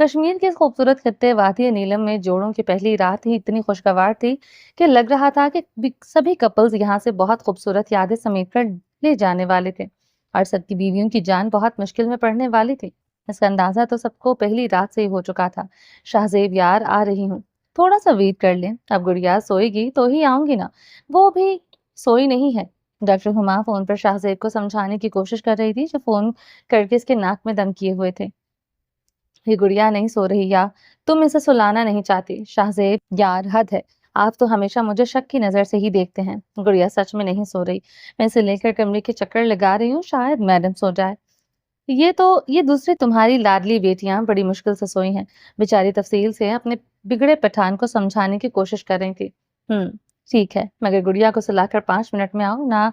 کشمیر کے اس خوبصورت خطے وادی نیلم میں جوڑوں کی پہلی رات ہی اتنی خوشگوار تھی کہ لگ رہا تھا کہ سبھی کپلز یہاں سے بہت خوبصورت یادیں سمیٹ کر لے جانے والے تھے اور سب کی بیویوں کی جان بہت مشکل میں پڑنے والی تھی۔ اس کا اندازہ تو سب کو پہلی رات سے ہی ہو چکا تھا۔ شاہزیب یار آ رہی ہوں، تھوڑا سا ویٹ کر لیں، اب گڑیا سوئے گی تو ہی آؤں گی نا، وہ بھی سوئی نہیں ہے۔ ڈاکٹر ہما فون پر شاہزیب کو سمجھانے کی کوشش کر رہی تھی جو فون کر کے اس کے ناک میں دم کیے ہوئے تھے۔ یہ گڑیا نہیں سو رہی یا تم اسے سلانا نہیں چاہتی؟ شاہزیب یار حد ہے، آپ تو ہمیشہ مجھے شک کی نظر سے ہی دیکھتے ہیں۔ گڑیا سچ میں نہیں سو رہی، میں اسے لے کر کمرے کے چکر لگا رہی ہوں، شاید میڈم سو جائے۔ یہ دوسری تمہاری لاڈلی بیٹیاں بڑی مشکل سے سوئی ہیں، بیچاری تفصیل سے اپنے بگڑے پٹھان کو سمجھانے کی کوشش کر رہی تھی۔ ٹھیک ہے، مگر گڑیا کو سلا کر 5 منٹ میں آؤ، نہ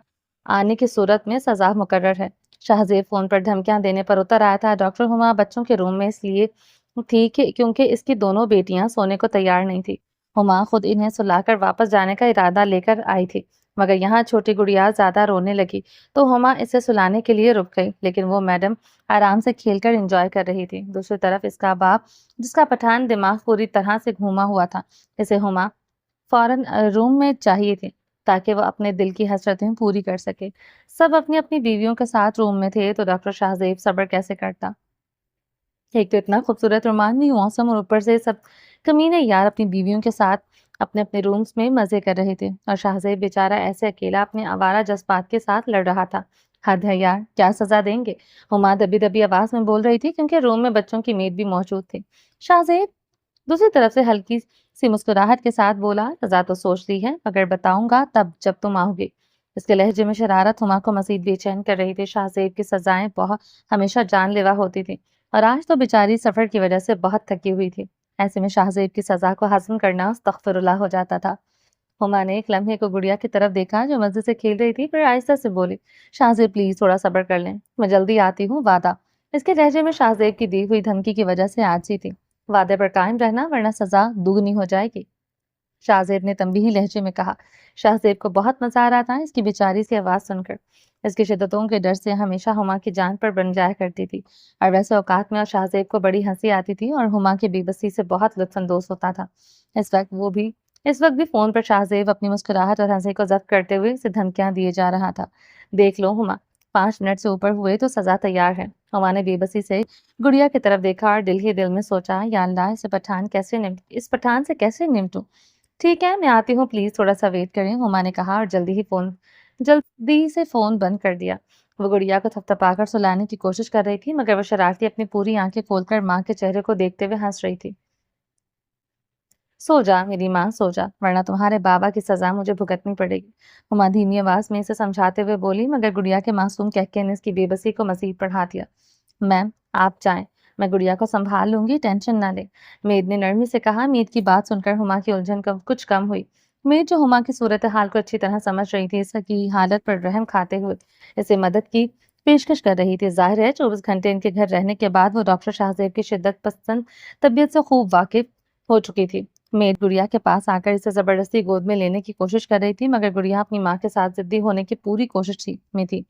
آنے کی صورت میں سزا مقرر ہے۔ شاہزیب فون پر دھمکیاں دینے پر اتر آیا تھا۔ ڈاکٹر ہما بچوں کے روم میں اس لیے تھی کیونکہ اس کی دونوں بیٹیاں سونے کو تیار نہیں تھی۔ ہما خود انہیں سلا کر واپس جانے کا ارادہ لے کر آئی تھی، مگر یہاں چھوٹی گڑیا زیادہ رونے لگی تو ہما اسے سلانے کے لیے رک گئی، لیکن وہ میڈم آرام سے کھیل کر انجوائے کر رہی تھی۔ دوسری طرف اس کا باپ، جس کا پٹھان دماغ پوری طرح سے گھوما ہوا تھا، اسے ہما فوراً روم میں چاہیے تھی تاکہ وہ اپنے دل کی حسرتیں پوری کر سکے۔ سب اپنی اپنی بیویوں کے ساتھ روم میں تھے تو ڈاکٹر شاہزیب صبر کیسے کرتا؟ ایک تو اتنا خوبصورت رومانوی موسم اور اوپر سے سب کمینے یار اپنی بیویوں کے ساتھ اپنے اپنے رومز میں مزے کر رہے تھے اور شاہزیب بیچارہ ایسے اکیلا اپنے آوارہ جذبات کے ساتھ لڑ رہا تھا۔ حد ہے یار، کیا سزا دیں گے؟ ہما دبی دبی آواز میں بول رہی تھی کیونکہ روم میں بچوں کی میڈ بھی موجود تھی۔ شاہزیب دوسری طرف سے ہلکی سی مسکراہٹ کے ساتھ بولا، سزا تو سوچ لی ہے، مگر بتاؤں گا تب جب تم آؤ گے۔ اس کے لہجے میں شرارت ہما کو مزید بے چین کر رہی تھی۔ شاہزیب کی سزائیں بہت ہمیشہ جان لیوا ہوتی تھی اور آج تو بیچاری سفر کی وجہ سے بہت تھکی ہوئی تھی۔ ایسے میں شاہزیب کی سزا کو ہضم کرنا استغفر اللہ ہو جاتا تھا۔ ہما نے ایک لمحے کو گڑیا کی طرف دیکھا جو مزے سے کھیل رہی تھی، پھر آہستہ سے بولی، شاہزیب پلیز تھوڑا صبر کر لیں، میں جلدی آتی ہوں، وعدہ۔ اس کے لہجے میں شاہزیب کی دی ہوئی دھمکی کی وجہ سے عاجزی تھی۔ وعدے پر قائم رہنا ورنہ سزا دگنی ہو جائے گی، شاہزیب نے تنبیہی لہجے میں کہا۔ شاہزیب کو بہت مزہ آ رہا تھا اس کی بیچاری سی آواز سن کر۔ اس کی شدتوں کے ڈر سے ہمیشہ ہما کی جان پر بن جایا کرتی تھی اور ویسے اوقات میں شاہزیب کو بڑی ہنسی آتی تھی اور ہما کی بے بسی سے بہت لطف اندوز ہوتا تھا۔ اس وقت بھی فون پر شاہزیب اپنی مسکراہٹ اور ہنسی کو ضبط کرتے ہوئے اسے دھمکیاں دیے جا رہا تھا۔ دیکھ لو ہما، 5 منٹ سے اوپر ہوئے تو سزا تیار ہے۔ ہما نے بے بسی سے گڑیا کی طرف دیکھا اور دل ہی دل میں سوچا، یا اللہ اس پٹھان سے کیسے نمٹوں؟ ٹھیک ہے، میں آتی ہوں، پلیز تھوڑا سا ویٹ کریں، ہما نے کہا اور جلدی سے فون بند کر دیا۔ وہ گڑیا کو تھپتھپا کر سلانے کی کوشش کر رہی تھی مگر وہ شرارتی اپنی پوری آنکھیں کھول کر ماں کے چہرے کو دیکھتے ہوئے ہنس رہی تھی۔ سو جا میری ماں، سو جا، ورنہ تمہارے بابا کی سزا مجھے بھگتنی پڑے گی، ہما دھیمی آواز میں اسے سمجھاتے ہوئے بولی، مگر گڑیا کے معصوم کہکے نے اس کی بے بسی کو مزید بڑھا دیا۔ میم آپ جائیں، میں گڑیا کو سنبھال لوں گی، ٹینشن نہ لے، میڈ نے نرمی سے کہا۔ میڈ کی بات سن کر ہما کی الجھن کچھ کم ہوئی۔ میڈ جو ہما کی صورتحال کو اچھی طرح سمجھ رہی تھی، اس کی حالت پر رحم کھاتے ہوئے اسے مدد کی پیشکش کر رہی تھی۔ ظاہر ہے 24 گھنٹے ان کے گھر رہنے کے بعد وہ ڈاکٹر شاہزیب کی شدت پسند طبیعت سے خوب واقف ہو چکی تھی۔ میڈ گڑیا کے پاس آ کر اسے زبردستی گود میں لینے کی کوشش کر رہی تھی مگر گڑیا اپنی ماں کے ساتھ ضدی ہونے کی پوری کوشش میں تھی،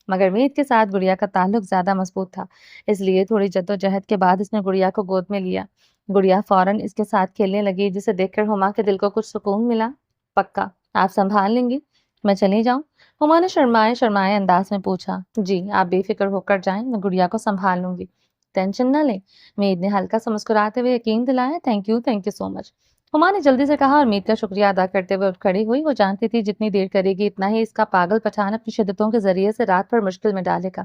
مگر میڈ کے ساتھ گڑیا کا تعلق زیادہ مضبوط تھا، اس لیے تھوڑی جدوجہد کے بعد اس نے گڑیا کو گود میں لیا۔ گڑیا فوراً اس کے ساتھ کھیلنے لگی جسے دیکھ کر ہما کے دل کو کچھ سکون ملا۔ پکا آپ سنبھال لیں گی؟ میں چلی جاؤں؟ ہما نے شرمائے انداز میں پوچھا۔ جی آپ بے فکر ہو کر جائیں، میں گڑیا کو سنبھال لوں گی، ٹینشن نہ لیں، میڈ نے ہلکا سا مسکراتے ہوئے یقین دلایا۔ تھینک یو سو مچ، ہما نے جلدی سے کہا اور میڈ کا شکریہ ادا کرتے ہوئے اٹھ کھڑی ہوئی۔ وہ جانتی تھی جتنی دیر کرے گی اتنا ہی اس کا پاگل پٹھان اپنی شدتوں کے ذریعے سے رات پر مشکل میں ڈالے گا۔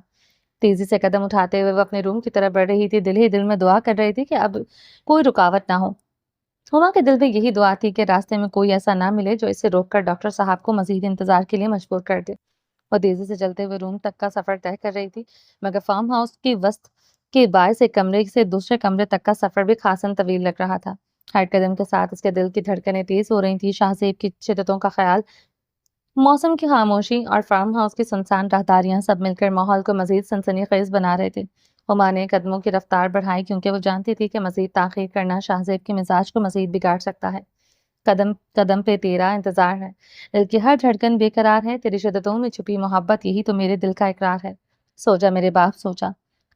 تیزی سے قدم اٹھاتے ہوئے وہ اپنے روم کی طرف بڑھ رہی تھی، دل ہی دل میں دعا کر رہی تھی کہ اب کوئی رکاوٹ نہ ہو۔ ہما کے دل میں یہی دعا تھی کہ راستے میں کوئی ایسا نہ ملے جو اسے روک کر ڈاکٹر صاحب کو مزید انتظار کے لیے مجبور کر دے۔ وہ تیزی سے چلتے ہوئے روم تک کا سفر طے کر رہی تھی مگر فارم ہاؤس کی وسط کے باعث ایک کمرے سے دوسرے کمرے تک کا سفر بھی خاصاً طویل لگ رہا تھا۔ ہر قدم کے ساتھ اس کے دل کی دھڑکنیں تیز ہو رہی تھی۔ شاہزیب کی شدتوں کا خیال، موسم کی خاموشی اور فارم ہاؤس کی سنسان راہداریاں سب مل کر ماحول کو مزید سنسنی خیز بنا رہے تھے۔ ہما نے قدموں کی رفتار بڑھائی کیونکہ وہ جانتی تھی کہ مزید تاخیر کرنا شاہزیب کے مزاج کو مزید بگاڑ سکتا ہے۔ قدم قدم پہ تیرا انتظار ہے، دل کی ہر دھڑکن بے قرار ہے، تیری شدتوں میں چھپی محبت یہی تو میرے دل کا اقرار ہے۔ سو جا میرے باپ، سو جا۔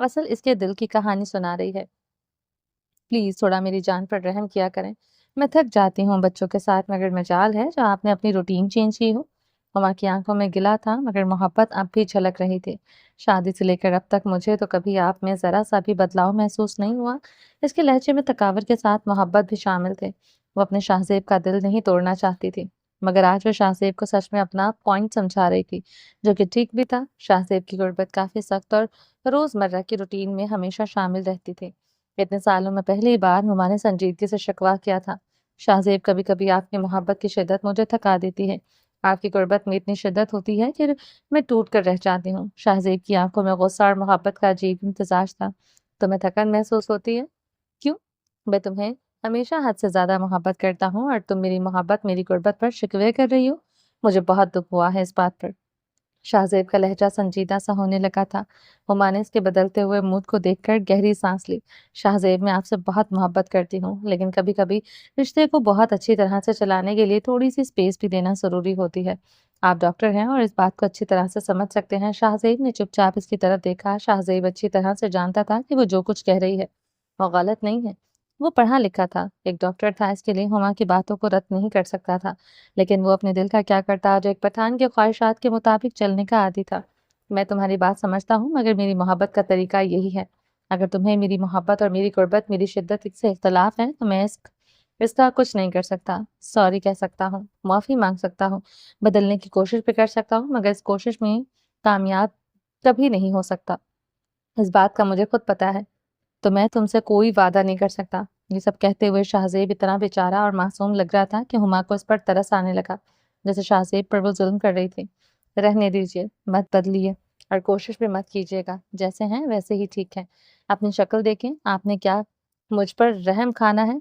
اصل اس کے دل کی کہانی سنا رہی ہے۔ پلیز تھوڑا میری جان پر رحم کیا کریں۔ میں تھک جاتی ہوں بچوں کے ساتھ، مگر مجال ہے جو آپ نے اپنی روٹین چینج کی ہو۔ ہما کی آنکھوں میں گلا تھا مگر محبت اب بھی جھلک رہی تھی۔ شادی سے لے کر اب تک مجھے تو کبھی آپ میں ذرا سا بھی بدلاؤ محسوس نہیں ہوا۔ اس کے لہجے میں تکابر کے ساتھ محبت بھی شامل تھے۔ وہ اپنے شاہزیب کا دل نہیں توڑنا چاہتی تھی، مگر آج وہ شاہزیب کو سچ میں اپنا پوائنٹ سمجھا رہی تھی، جو کہ ٹھیک بھی تھا۔ شاہزیب کی غربت کافی سخت اور روزمرہ کی روٹین میں ہمیشہ شامل رہتی تھی۔ اتنے سالوں میں پہلی بار ہما نے سنجیدگی سے شکوہ کیا تھا، شاہزیب کبھی کبھی آپ کی محبت کی شدت مجھے تھکا دیتی ہے۔ آپ کی غربت میں اتنی شدت ہوتی ہے کہ میں ٹوٹ کر رہ جاتی ہوں۔ شاہزیب کی آنکھوں میں غصہ اور محبت کا عجیب امتزاج تھا۔ تمہیں تھکن محسوس ہوتی ہے؟ کیوں؟ میں تمہیں ہمیشہ حد سے زیادہ محبت کرتا ہوں اور تم میری محبت، میری غربت پر شکوے کر رہی ہو۔ مجھے بہت دکھ ہوا ہے اس بات پر۔ شاہزیب کا لہجہ سنجیدہ سا ہونے لگا تھا۔ ہما نے اس کے بدلتے ہوئے موڈ کو دیکھ کر گہری سانس لی۔ شاہزیب میں آپ سے بہت محبت کرتی ہوں، لیکن کبھی کبھی رشتے کو بہت اچھی طرح سے چلانے کے لیے تھوڑی سی اسپیس بھی دینا ضروری ہوتی ہے۔ آپ ڈاکٹر ہیں اور اس بات کو اچھی طرح سے سمجھ سکتے ہیں۔ شاہزیب نے چپ چاپ اس کی طرف دیکھا۔ شاہزیب اچھی طرح سے جانتا تھا کہ وہ جو کچھ کہہ رہی ہے وہ غلط نہیں ہے۔ وہ پڑھا لکھا تھا، ایک ڈاکٹر تھا، اس کے لیے ہما کی باتوں کو رد نہیں کر سکتا تھا، لیکن وہ اپنے دل کا کیا کرتا جو ایک پٹھان کے خواہشات کے مطابق چلنے کا عادی تھا۔ میں تمہاری بات سمجھتا ہوں، مگر میری محبت کا طریقہ یہی ہے۔ اگر تمہیں میری محبت اور میری قربت، میری شدت سے اختلاف ہے تو میں اس کا کچھ نہیں کر سکتا۔ سوری کہہ سکتا ہوں، معافی مانگ سکتا ہوں، بدلنے کی کوشش بھی کر سکتا ہوں، مگر اس کوشش میں کامیاب کبھی نہیں ہو سکتا۔ اس بات کا مجھے خود پتا ہے، تو میں تم سے کوئی وعدہ نہیں کر سکتا۔ یہ سب کہتے ہوئے شاہزیب اتنا بیچارہ اور معصوم لگ رہا تھا کہ ہما کو اس پر ترس آنے لگا، جیسے شاہزیب پر وہ ظلم کر رہی تھی۔ رہنے دیجیے، مت بدلیے اور کوشش بھی مت کیجیے گا، جیسے ہیں ویسے ہی ٹھیک ہے۔ اپنی شکل دیکھیں، آپ نے کیا مجھ پر رحم کھانا ہے؟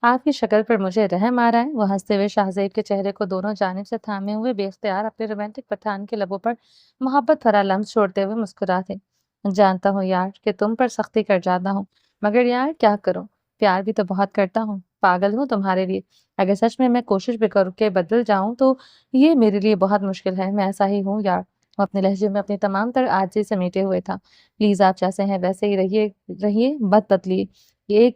آپ کی شکل پر مجھے رحم آ رہا ہے؟ وہ ہنستے ہوئے شاہزیب کے چہرے کو دونوں جانب سے تھامے ہوئے بے اختیار اپنے رومانٹک پٹھان کے لبوں پر محبت بھرا لمس چھوڑتے ہوئے مسکراتے۔ جانتا ہوں یار کہ تم پر سختی کر جاتا ہوں، مگر یار کیا کروں، پیار بھی تو بہت کرتا ہوں، پاگل ہوں تمہارے لیے۔ اگر سچ میں کوشش بھی کر کے بدل جاؤں تو یہ میرے لیے بہت مشکل ہے، میں ایسا ہی ہوں یار۔ وہ اپنے لہجے میں اپنی تمام تر عاجزی سمیٹے ہوئے تھا۔ پلیز آپ جیسے ہیں ویسے ہی رہیے، مت بدلیے۔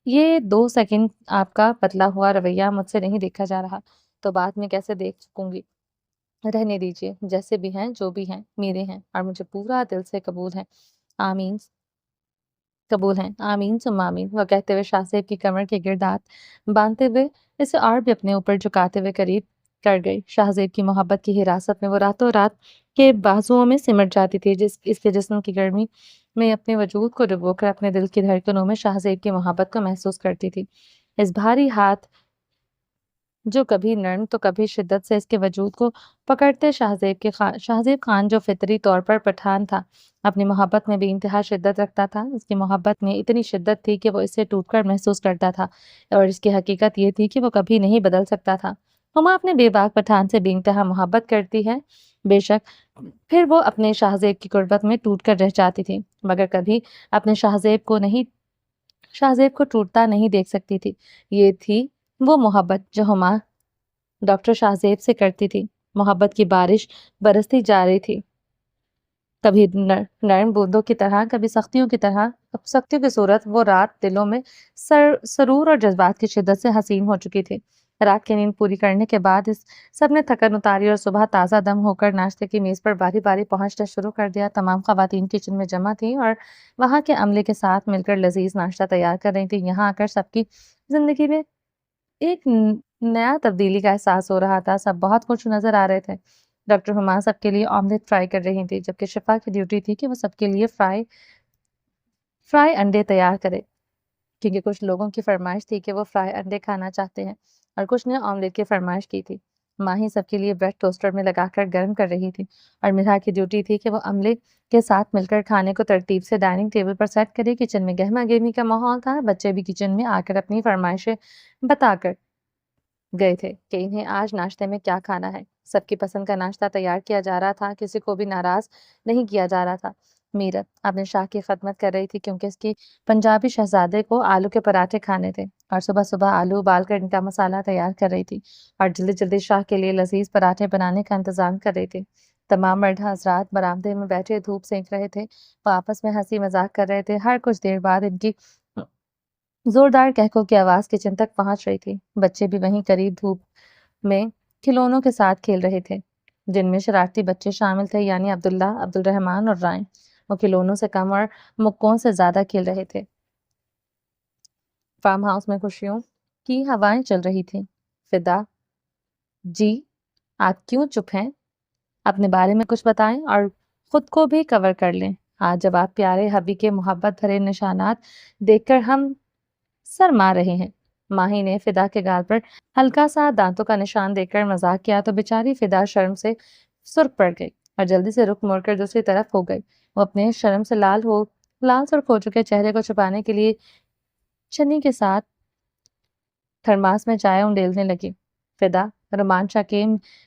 یہ 2 سیکنڈ آپ کا بدلا ہوا رویہ مجھ سے نہیں دیکھا جا رہا، تو بعد میں کیسے دیکھ سکوں گی؟ رہنے دیجیے، جیسے بھی ہیں، جو بھی ہیں، میرے ہیں اور مجھے پورا دل سے قبول ہیں۔ آمین، قبول ہیں، آمین ثم آمین۔ وہ کہتے ہوئے شاہزیب کی کمر کے گرد ہاتھ باندھتے ہوئے اسے اور بھی اپنے اوپر جھکاتے ہوئے قریب کر گئی۔ شاہزیب کی محبت کی حراست میں وہ راتوں رات کے بازوؤں میں سمٹ جاتی تھی، اس کے جسم کی گرمی میں اپنے وجود کو ڈبو کر اپنے دل کی دھڑکنوں میں شاہزیب کی محبت کو محسوس کرتی تھی۔ اس بھاری ہاتھ جو کبھی نرم تو کبھی شدت سے اس کے وجود کو پکڑتے، شاہزیب خان جو فطری طور پر پٹھان تھا، اپنی محبت میں بھی انتہا شدت رکھتا تھا۔ اس کی محبت میں اتنی شدت تھی کہ وہ اسے ٹوٹ کر محسوس کرتا تھا، اور اس کی حقیقت یہ تھی کہ وہ کبھی نہیں بدل سکتا تھا۔ ہما اپنے بے باک پٹھان سے بے انتہا محبت کرتی ہے، بے شک، پھر وہ اپنے شاہزیب کی قربت میں ٹوٹ کر رہ جاتی تھی، مگر کبھی اپنے شاہزیب کو ٹوٹتا نہیں دیکھ سکتی تھی۔ یہ تھی وہ محبت جو ہما ڈاکٹر شاہزیب سے کرتی تھی۔ محبت کی بارش برستی جا رہی تھی، کبھی نرم بوندوں کی طرح، کبھی سختیوں کی طرح۔ اب سختیوں کی صورت وہ رات دلوں میں سرور اور جذبات کی شدت سے حسین ہو چکی تھی۔ رات کی نیند پوری کرنے کے بعد اس سب نے تھکن اتاری اور صبح تازہ دم ہو کر ناشتے کی میز پر باری باری پہنچنا شروع کر دیا۔ تمام خواتین کچن میں جمع تھیں اور وہاں کے عملے کے ساتھ مل کر لذیذ ناشتہ تیار کر رہی تھیں۔ یہاں آ کر سب کی زندگی میں ایک نیا تبدیلی کا احساس ہو رہا تھا۔ سب بہت خوش نظر آ رہے تھے۔ ڈاکٹر ہما سب کے لیے آملیٹ فرائی کر رہی تھی، جبکہ شفا کی ڈیوٹی تھی کہ وہ سب کے لیے فرائی انڈے تیار کرے، کیونکہ کچھ لوگوں کی فرمائش تھی کہ وہ فرائی انڈے کھانا چاہتے ہیں اور کچھ نے آملیٹ کی فرمائش کی تھی۔ ماہی سب کے لیے بریڈ ٹوسٹر میں لگا کر گرم کر رہی تھی، اور مرحا کی ڈیوٹی تھی کہ وہ عملے کے ساتھ مل کر کھانے کو ترتیب سے ڈائننگ ٹیبل پر سیٹ کرے۔ کچن میں گہما گہمی کا ماحول تھا۔ بچے بھی کچن میں آ کر اپنی فرمائشیں بتا کر گئے تھے کہ انہیں آج ناشتے میں کیا کھانا ہے۔ سب کی پسند کا ناشتہ تیار کیا جا رہا تھا، کسی کو بھی ناراض نہیں کیا جا رہا تھا۔ میرت اپنے شاہ کی خدمت کر رہی تھی، کیونکہ اس کی پنجابی شہزادے کو آلو کے پراٹھے کھانے تھے، اور صبح صبح آلو ابال کر ان کا مسالہ تیار کر رہی تھی، اور جلدی جلدی شاہ کے لیے لذیذ پراٹھے بنانے کا انتظام کر رہی تھی۔ تمام مرد حضرات برآمدے میں بیٹھے دھوپ سینک رہے تھے، وہ آپس میں ہنسی مذاق کر رہے تھے۔ ہر کچھ دیر بعد ان کی زوردار کہکوں کی آواز کچن تک پہنچ رہی تھی۔ بچے بھی وہیں قریب دھوپ میں کھلونوں کے ساتھ کھیل رہے تھے، جن میں شرارتی بچے شامل تھے، یعنی عبداللہ، عبدالرحمن اور رائم۔ وہ کھلونوں سے کم اور مکوں سے زیادہ کھیل رہے تھے۔ فارم ہاؤس میں خوشیوں کی ہوائیں چل رہی تھیں۔ فدا: جی آپ کیوں چپ ہیں؟ اپنے بارے میں کچھ بتائیں اور خود کو بھی کور کر لیں۔ آج جب آپ پیارے حبی کے محبت بھرے نشانات دیکھ کر ہم سرما رہے ہیں۔ ماہی نے فدا کے گال پر ہلکا سا دانتوں کا نشان دے کر مذاق کیا تو بیچاری فدا شرم سے سرخ پڑ گئی اور جلدی سے رخ موڑ کر دوسری طرف ہو گئی۔ وہ اپنے شرم سے لال سرخ ہو چکے چہرے کو چھپانے کے لیے چنی کے ساتھ تھرماس میں چائے انڈیلنے لگی۔ فدا رومان شاہ کے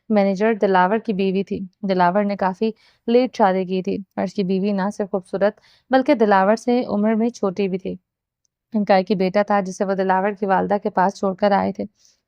مینیجر دلاور کی بیوی تھی۔ دلاور نے کافی لیٹ شادی کی تھی اور اس کی بیوی نہ صرف خوبصورت بلکہ دلاور سے عمر میں چھوٹی بھی تھی۔ ان کا ایک ہی بیٹا تھا جسے وہ دلاور کی والدہ کے پاس چھوڑ کر آئے تھے۔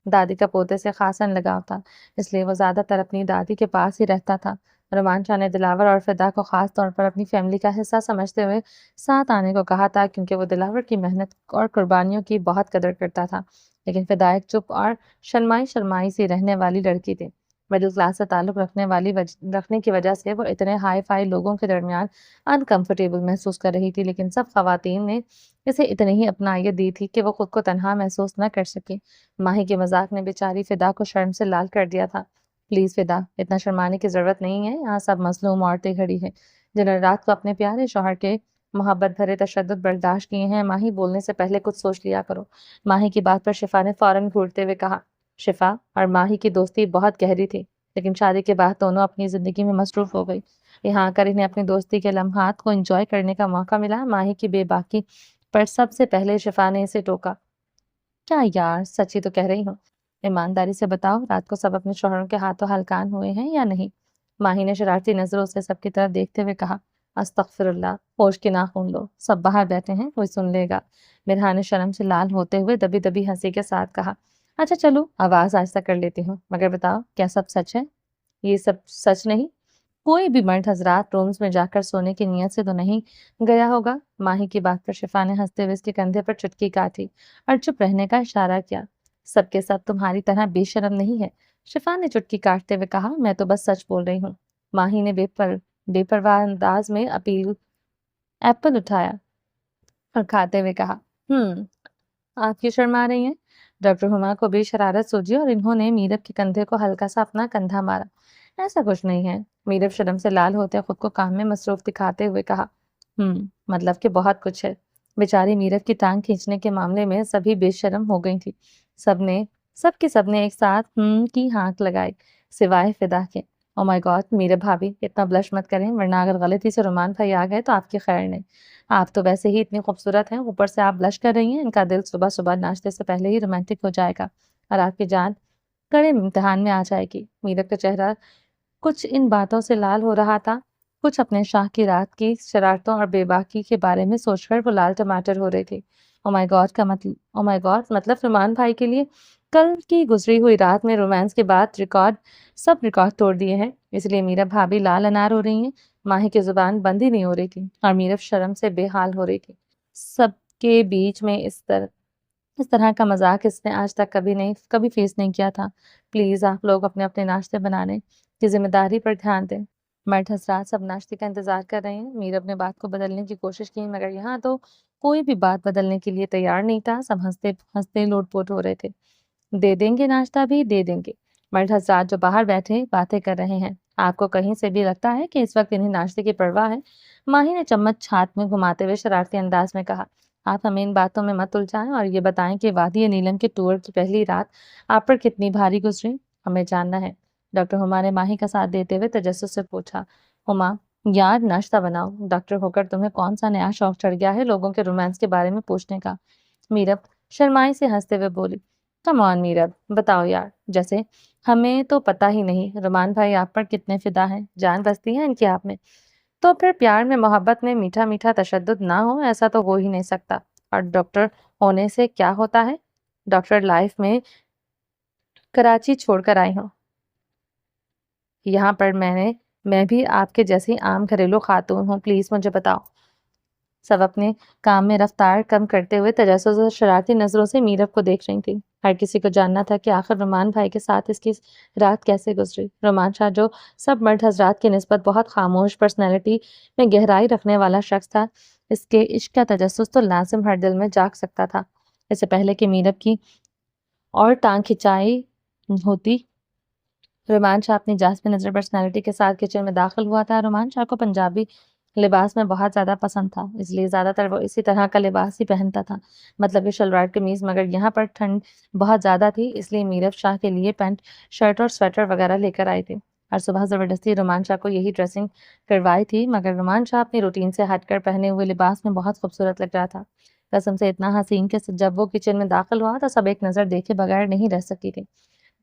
دادی کا پوتے سے خاصا لگاؤ تھا، اس لیے وہ زیادہ تر اپنی دادی کے پاس ہی رہتا تھا۔ رومان شاہ نے دلاور اور فدا کو خاص طور پر اپنی فیملی کا حصہ سمجھتے ہوئے ساتھ آنے کو کہا تھا، کیونکہ وہ دلاور کی محنت اور قربانیوں کی بہت قدر کرتا تھا۔ لیکن فدا ایک چپ اور شرمائی سی رہنے والی لڑکی تھی۔ مڈل کلاس سے تعلق رکھنے کی وجہ سے وہ اتنے ہائی فائی لوگوں کے درمیان انکمفرٹیبل محسوس کر رہی تھی، لیکن سب خواتین نے اسے اتنی ہی اپنائیت دی تھی کہ وہ خود کو تنہا محسوس نہ کر سکی۔ ماہی کے مذاق نے بیچاری فدا کو شرم سے لال کر دیا تھا۔ پلیز فدا، اتنا شرمانے کی ضرورت نہیں ہے، یہاں سب مظلوم عورتیں کھڑی ہیں جنہوں نے رات کو اپنے پیارے شوہر کے محبت بھرے تشدد برداشت کیے ہیں۔ ماہی بولنے سے پہلے کچھ سوچ لیا کرو۔ ماہی کی بات پر شفا نے فوراً گھورتے ہوئے کہا۔ شفا اور ماہی کی دوستی بہت گہری تھی، لیکن شادی کے بعد دونوں اپنی زندگی میں مصروف ہو گئی۔ یہاں آ کر انہیں اپنی دوستی کے لمحات کو انجوائے کرنے کا موقع ملا۔ ماہی کی بے باکی پر سب سے پہلے شفا نے اسے ٹوکا۔ کیا یار، سچی تو کہہ رہی ہوں، ایمانداری سے بتاؤ، رات کو سب اپنے شوہروں کے ہاتھوں ہلکان ہوئے ہیں یا نہیں؟ ماہی نے شرارتی نظروں سے سب کی طرف دیکھتے ہوئے کہا۔ استغفر اللہ، ہوش کے ناخن لو، سب باہر بیٹھے ہیں، کوئی سن لے گا۔ مرحا نے شرم سے لال ہوتے ہوئے دبی دبی ہنسی کے ساتھ کہا۔ اچھا چلو، آواز آہستہ کر لیتی ہوں، مگر بتاؤ کیا سب سچ ہے؟ یہ سب سچ نہیں؟ کوئی بھی مرد حضرات رومز میں جا کر سونے کی نیت سے تو نہیں گیا ہوگا؟ ماہی کی بات پر شفا نے ہنستے ہوئے اس کے کندھے پر چٹکی کاٹی اور چپ رہنے کا اشارہ کیا۔ سب کے سب تمہاری طرح بے شرم نہیں ہے، شفا نے چٹکی کاٹتے ہوئے کہا۔ میں تو بس سچ بول رہی ہوں۔ ماہی نے بے پرواہ انداز میں ایپل اٹھایا اور کھاتے ہوئے کہا۔ آپ کیوں شرما رہی ہیں؟ ڈاکٹر ہما کو بھی شرارت سوجی اور انہوں نے میرب کے کندھے کو ہلکا سا اپنا کندھا مارا۔ ایسا کچھ نہیں ہے، میرب شرم سے لال ہوتے خود کو کام میں مصروف دکھاتے ہوئے کہا۔ مطلب کہ بہت کچھ ہے۔ بیچاری میرب کی ٹانگ کھینچنے کے معاملے میں سبھی بے شرم ہو گئی تھی۔ سب نے ایک ساتھ کی ہانک لگائی، سوائے فدا کے۔ او مائی گاڈ میرب بھابی، اتنا بلش مت کریں، ورنہ اگر غلطی سے رومان بھائی آ گئے تو آپ کی خیر نہیں۔ آپ تو ویسے ہی اتنی خوبصورت ہیں، اوپر سے آپ بلش کر رہی ہیں، ان کا دل صبح صبح ناشتے سے پہلے ہی رومانٹک ہو جائے گا اور آپ کی جان کڑے امتحان میں آ جائے گی۔ میرب کا چہرہ کچھ ان باتوں سے لال ہو رہا تھا، کچھ اپنے شاہ کی رات کی شرارتوں اور بے باکی کے بارے میں سوچ کر وہ لال ٹماٹر ہو رہی تھی۔ او مائی گاڈ، مطلب رومان بھائی کے لیے کل کی گزری ہوئی رات میں رومانس کے بعد سب ریکارڈ توڑ دیے ہیں، اس لیے میرب بھابی لال انار ہو رہی ہیں۔ ماہی کی زبان بند ہی نہیں ہو رہی تھی اور میرب شرم سے بے حال ہو رہی تھی۔ سب کے بیچ میں اس طرح کا مذاق اس نے آج تک کبھی فیس نہیں کیا تھا۔ پلیز آپ لوگ اپنے اپنے ناشتے بنانے کی ذمہ داری پر دھیان دیں۔ مرد حضرات سب ناشتے کا انتظار کر رہے ہیں۔ میرب نے بات کو بدلنے کی کوشش کی، مگر یہاں تو کوئی بھی بات بدلنے کے لیے تیار نہیں تھا۔ سب ہنستے لوٹ پوٹ ہو رہے تھے۔ دے دیں گے ناشتہ بھی دے دیں گے۔ مرد حضرات جو باہر بیٹھے باتیں کر رہے ہیں، آپ کو کہیں سے بھی لگتا ہے کہ اس وقت انہیں ناشتے کی پرواہ ہے؟ ماہی نے چمچ ہاتھ میں گھماتے ہوئے شرارتی انداز میں کہا۔ آپ ہمیں ان باتوں میں مت الجھائیں اور یہ بتائیں کہ وادی نیلم کے ٹور کی پہلی رات آپ پر کتنی بھاری گزری؟ ہمیں جاننا ہے۔ ڈاکٹر ہما نے ماہی کا ساتھ دیتے ہوئے تجسس سے پوچھا۔ ہما، یار ناشتہ بناؤ، ڈاکٹر ہو کر تمہیں کون سا نیا شوق چڑھ گیا ہے لوگوں کے رومانس کے بارے میں پوچھنے کا؟ میرب شرمائی سے ہنستے ہوئے بولی۔ کم آن میرب، بتاؤ یار، جیسے ہمیں تو پتہ ہی نہیں رومان بھائی آپ پر کتنے فدا ہیں، جان بستی ہے ان کی آپ میں۔ تو پھر پیار میں محبت میں میٹھا میٹھا تشدد نہ ہو، ایسا تو ہو ہی نہیں سکتا۔ اور ڈاکٹر ہونے سے کیا ہوتا ہے؟ ڈاکٹر لائف میں کراچی چھوڑ کر آئی ہوں، یہاں پر میں نے میں بھی آپ کے جیسی عام گھریلو خاتون ہوں، پلیز مجھے بتاؤ۔ سب اپنے کام میں رفتار کم کرتے ہوئے تجسس اور شرارتی نظروں سے میرب کو دیکھ رہی تھی۔ ہر کسی کو جاننا تھا کہ آخر رومان بھائی کے ساتھ اس کی رات کیسے گزری۔ رومان شاہ جو سب مرد حضرات کی نسبت بہت خاموش پرسنالٹی میں گہرائی رکھنے والا شخص تھا، اس کے عشق کا تجسس تو لازم ہر دل میں جاگ سکتا تھا۔ اس سے پہلے کہ میرب کی اور ٹانگ کھچائی ہوتی، رومان شاہ اپنی جاسم نظر پرسنالٹی کے ساتھ کچن میں داخل ہوا تھا۔ رومان شاہ کو پنجابی لباس میں بہت زیادہ پسند تھا، اس لیے زیادہ تر وہ اسی طرح کا لباس ہی پہنتا تھا، مطلب کہ شلوار قمیض، مگر یہاں پر ٹھنڈ بہت زیادہ تھی، اس لیے میرب شاہ کے لیے پینٹ شرٹ اور سویٹر وغیرہ لے کر آئے تھے۔ اور صبح زبردستی رومان شاہ کو یہی ڈریسنگ کروائی تھی، مگر رومان شاہ اپنی روٹین سے ہٹ کر پہنے ہوئے لباس میں بہت خوبصورت لگ رہا تھا، قسم سے اتنا حسین کہ جب وہ کچن میں داخل ہوا تو سب ایک نظر دیکھے بغیر نہیں رہ سکی تھی۔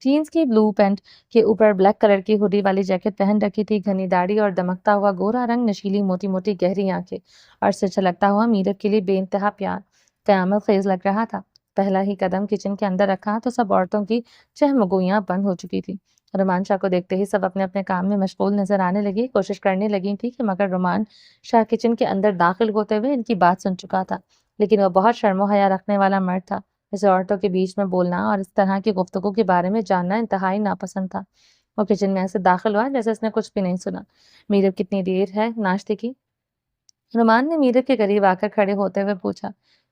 جینز کی بلو پینٹ کے اوپر بلیک کلر کی ہوڈی والی جیکٹ پہن رکھی تھی، گھنی داڑھی اور دمکتا ہوا گورا رنگ، نشیلی موٹی موٹی گہری آنکھیں اور سے چھلکتا ہوا میرب کے لیے بے انتہا پیار قیامت خیز لگ رہا تھا۔ پہلا ہی قدم کچن کے اندر رکھا تو سب عورتوں کی چہمگوئیاں بند ہو چکی تھی۔ رومان شاہ کو دیکھتے ہی سب اپنے اپنے کام میں مشغول نظر آنے لگی، کوشش کرنے لگی تھی کہ مگر رومان شاہ کچن کے اندر داخل ہوتے ہوئے ان کی بات سن چکا تھا، لیکن وہ بہت شرم و حیا رکھنے والا مرد تھا، اسے عورتوں کے بیچ میں بولنا اور اس طرح کی گفتگو کے بارے میں جاننا انتہائی ناپسند تھا۔ وہ کچن میں ایسے داخل ہوا جیسے اس نے کچھ بھی نہیں سنا۔ میرب کتنی دیر ہے ناشتے کی؟ رومان نے میرب کے قریب آ کر کھڑے ہوتے ہوئے پوچھا۔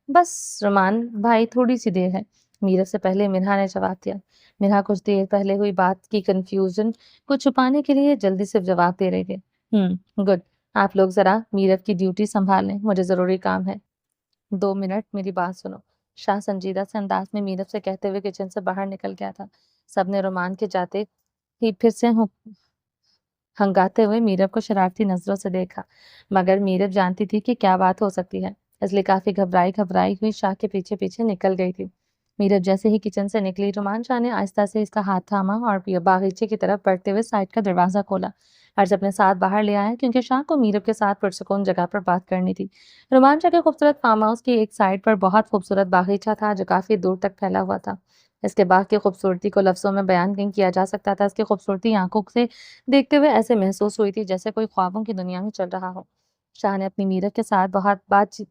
بس رومان بھائی تھوڑی سی دیر ہے، میرب سے پہلے مرحا نے جواب دیا۔ مرحا کچھ دیر پہلے ہوئی بات کی کنفیوژن کو چھپانے کے لیے جلدی سے جواب دے رہے تھے۔ گڈ، آپ لوگ ذرا میرب کی ڈیوٹی سنبھال لیں، مجھے ضروری کام ہے۔ 2 منٹ میری بات سنو، شاہ سنجیدہ سے انداز میں میرب سے کہتے ہوئے کچن سے باہر نکل گیا تھا۔ سب نے رومان کے جاتے ہی پھر سے ہنگاتے ہوئے میرب کو شرارتی نظروں سے دیکھا، مگر میرب جانتی تھی کہ کیا بات ہو سکتی ہے، اس لیے کافی گھبرائی ہوئی شاہ کے پیچھے پیچھے نکل گئی تھی۔ میرب جیسے ہی کچن سے نکلی، رومان شاہ نے آہستہ سے اس کا ہاتھ تھاما اور باغیچے کی طرف بڑھتے ہوئے سائڈ کا دروازہ کھولا اور اپنے ساتھ باہر لے آیا، کیونکہ شاہ کو میرب کے ساتھ پرسکون جگہ پر بات کرنی تھی۔ رومان شاہ کے خوبصورت فارم ہاؤس کی ایک سائڈ پر بہت خوبصورت باغیچہ تھا جو کافی دور تک پھیلا ہوا تھا۔ اس کے باغ کی خوبصورتی کو لفظوں میں بیان نہیں کیا جا سکتا تھا، اس کی خوبصورتی آنکھوں سے دیکھتے ہوئے ایسے محسوس ہوئی تھی جیسے کوئی خوابوں کی دنیا میں چل رہا ہو۔ شاہ نے اپنی میرب کے ساتھ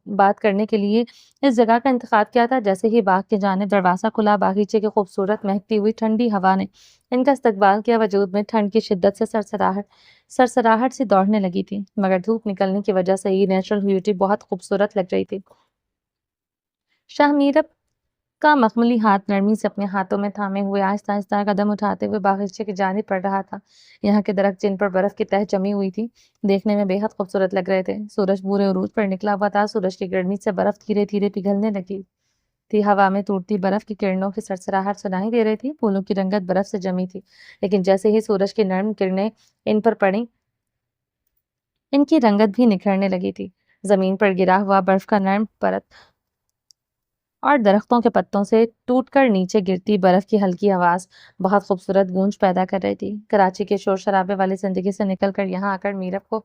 بات کرنے کے لیے اس جگہ کا انتخاب کیا تھا۔ جیسے ہی باغ کی جانب دروازہ کھلا، باغیچے کی خوبصورت مہکتی ہوئی ٹھنڈی ہوا نے ان کا استقبال کیا۔ وجود میں ٹھنڈ کی شدت سے سرسراہٹ سی دوڑنے لگی تھی، مگر دھوپ نکلنے کی وجہ سے یہ نیچرل بیوٹی بہت خوبصورت لگ رہی تھی۔ شاہ میرب کا مخملی ہاتھ نرمی سے اپنے ہاتھوں میں تھامے ہوئے آہستہ آہستہ قدم اٹھاتے ہوئے باغیچے کی جانب بڑھ رہا تھا۔ یہاں کے درخت جن پر برف کی تہ جمی ہوئی تھی دیکھنے میں بے حد خوبصورت لگ رہے تھے۔ سورج بھورے عروج پر نکلا ہوا تھا، سورج کی گرمی سے برف دھیرے دھیرے پگھلنے لگی تھی، ہوا میں ٹوٹتی برف کی کرنوں کی سرسراہٹ سنائی دے رہی تھی۔ پھولوں کی رنگت برف سے جمی تھی، لیکن جیسے ہی سورج کی نرم کرنیں ان پر پڑیں، ان کی رنگت بھی نکھرنے لگی تھی۔ زمین پر گرا ہوا برف کا نرم پرت اور درختوں کے پتوں سے ٹوٹ کر نیچے گرتی برف کی ہلکی آواز بہت خوبصورت گونج پیدا کر رہی تھی۔ کراچی کے شور شرابے والی زندگی سے نکل کر یہاں آ کر میرب کو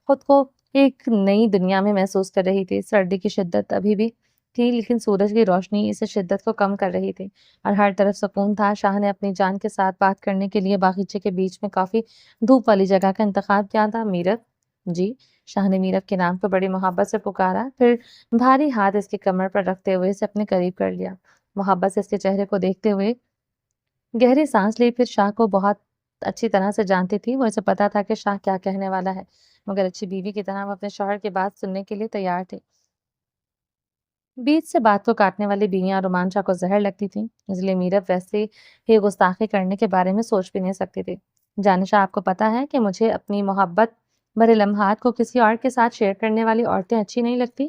خود کو ایک نئی دنیا میں محسوس کر رہی تھی۔ سردی کی شدت ابھی بھی تھی، لیکن سورج کی روشنی اس شدت کو کم کر رہی تھی اور ہر طرف سکون تھا۔ شاہ نے اپنی جان کے ساتھ بات کرنے کے لیے باغیچے کے بیچ میں کافی دھوپ والی جگہ کا انتخاب کیا تھا۔ میرب جی، شاہ نے میرب کے نام کو بڑی محبت سے پکارا، پھر بھاری ہاتھ اس کی کمر پر رکھتے ہوئے اسے اپنے قریب کر لیا۔ محبت سے اس کے چہرے کو دیکھتے ہوئے گہری سانس لی، پھر شاہ کو بہت اچھی طرح سے جانتی تھی، وہ اسے پتا تھا کہ شاہ کیا کہنے والا ہے، مگر اچھی بیوی کی طرح وہ اپنے شوہر کی بات سننے کے لیے تیار تھی۔ بیچ سے بات کو کاٹنے والی بیویاں رومان شاہ کو زہر لگتی تھیں، اس لیے میرب ویسے ہی گستاخی کرنے کے بارے میں سوچ بھی نہیں سکتی تھی۔ جانشاہ، آپ کو پتا ہے کہ مجھے اپنی محبت بھرے لمحات کو کسی اور کے ساتھ شیئر کرنے والی عورتیں اچھی نہیں لگتی؟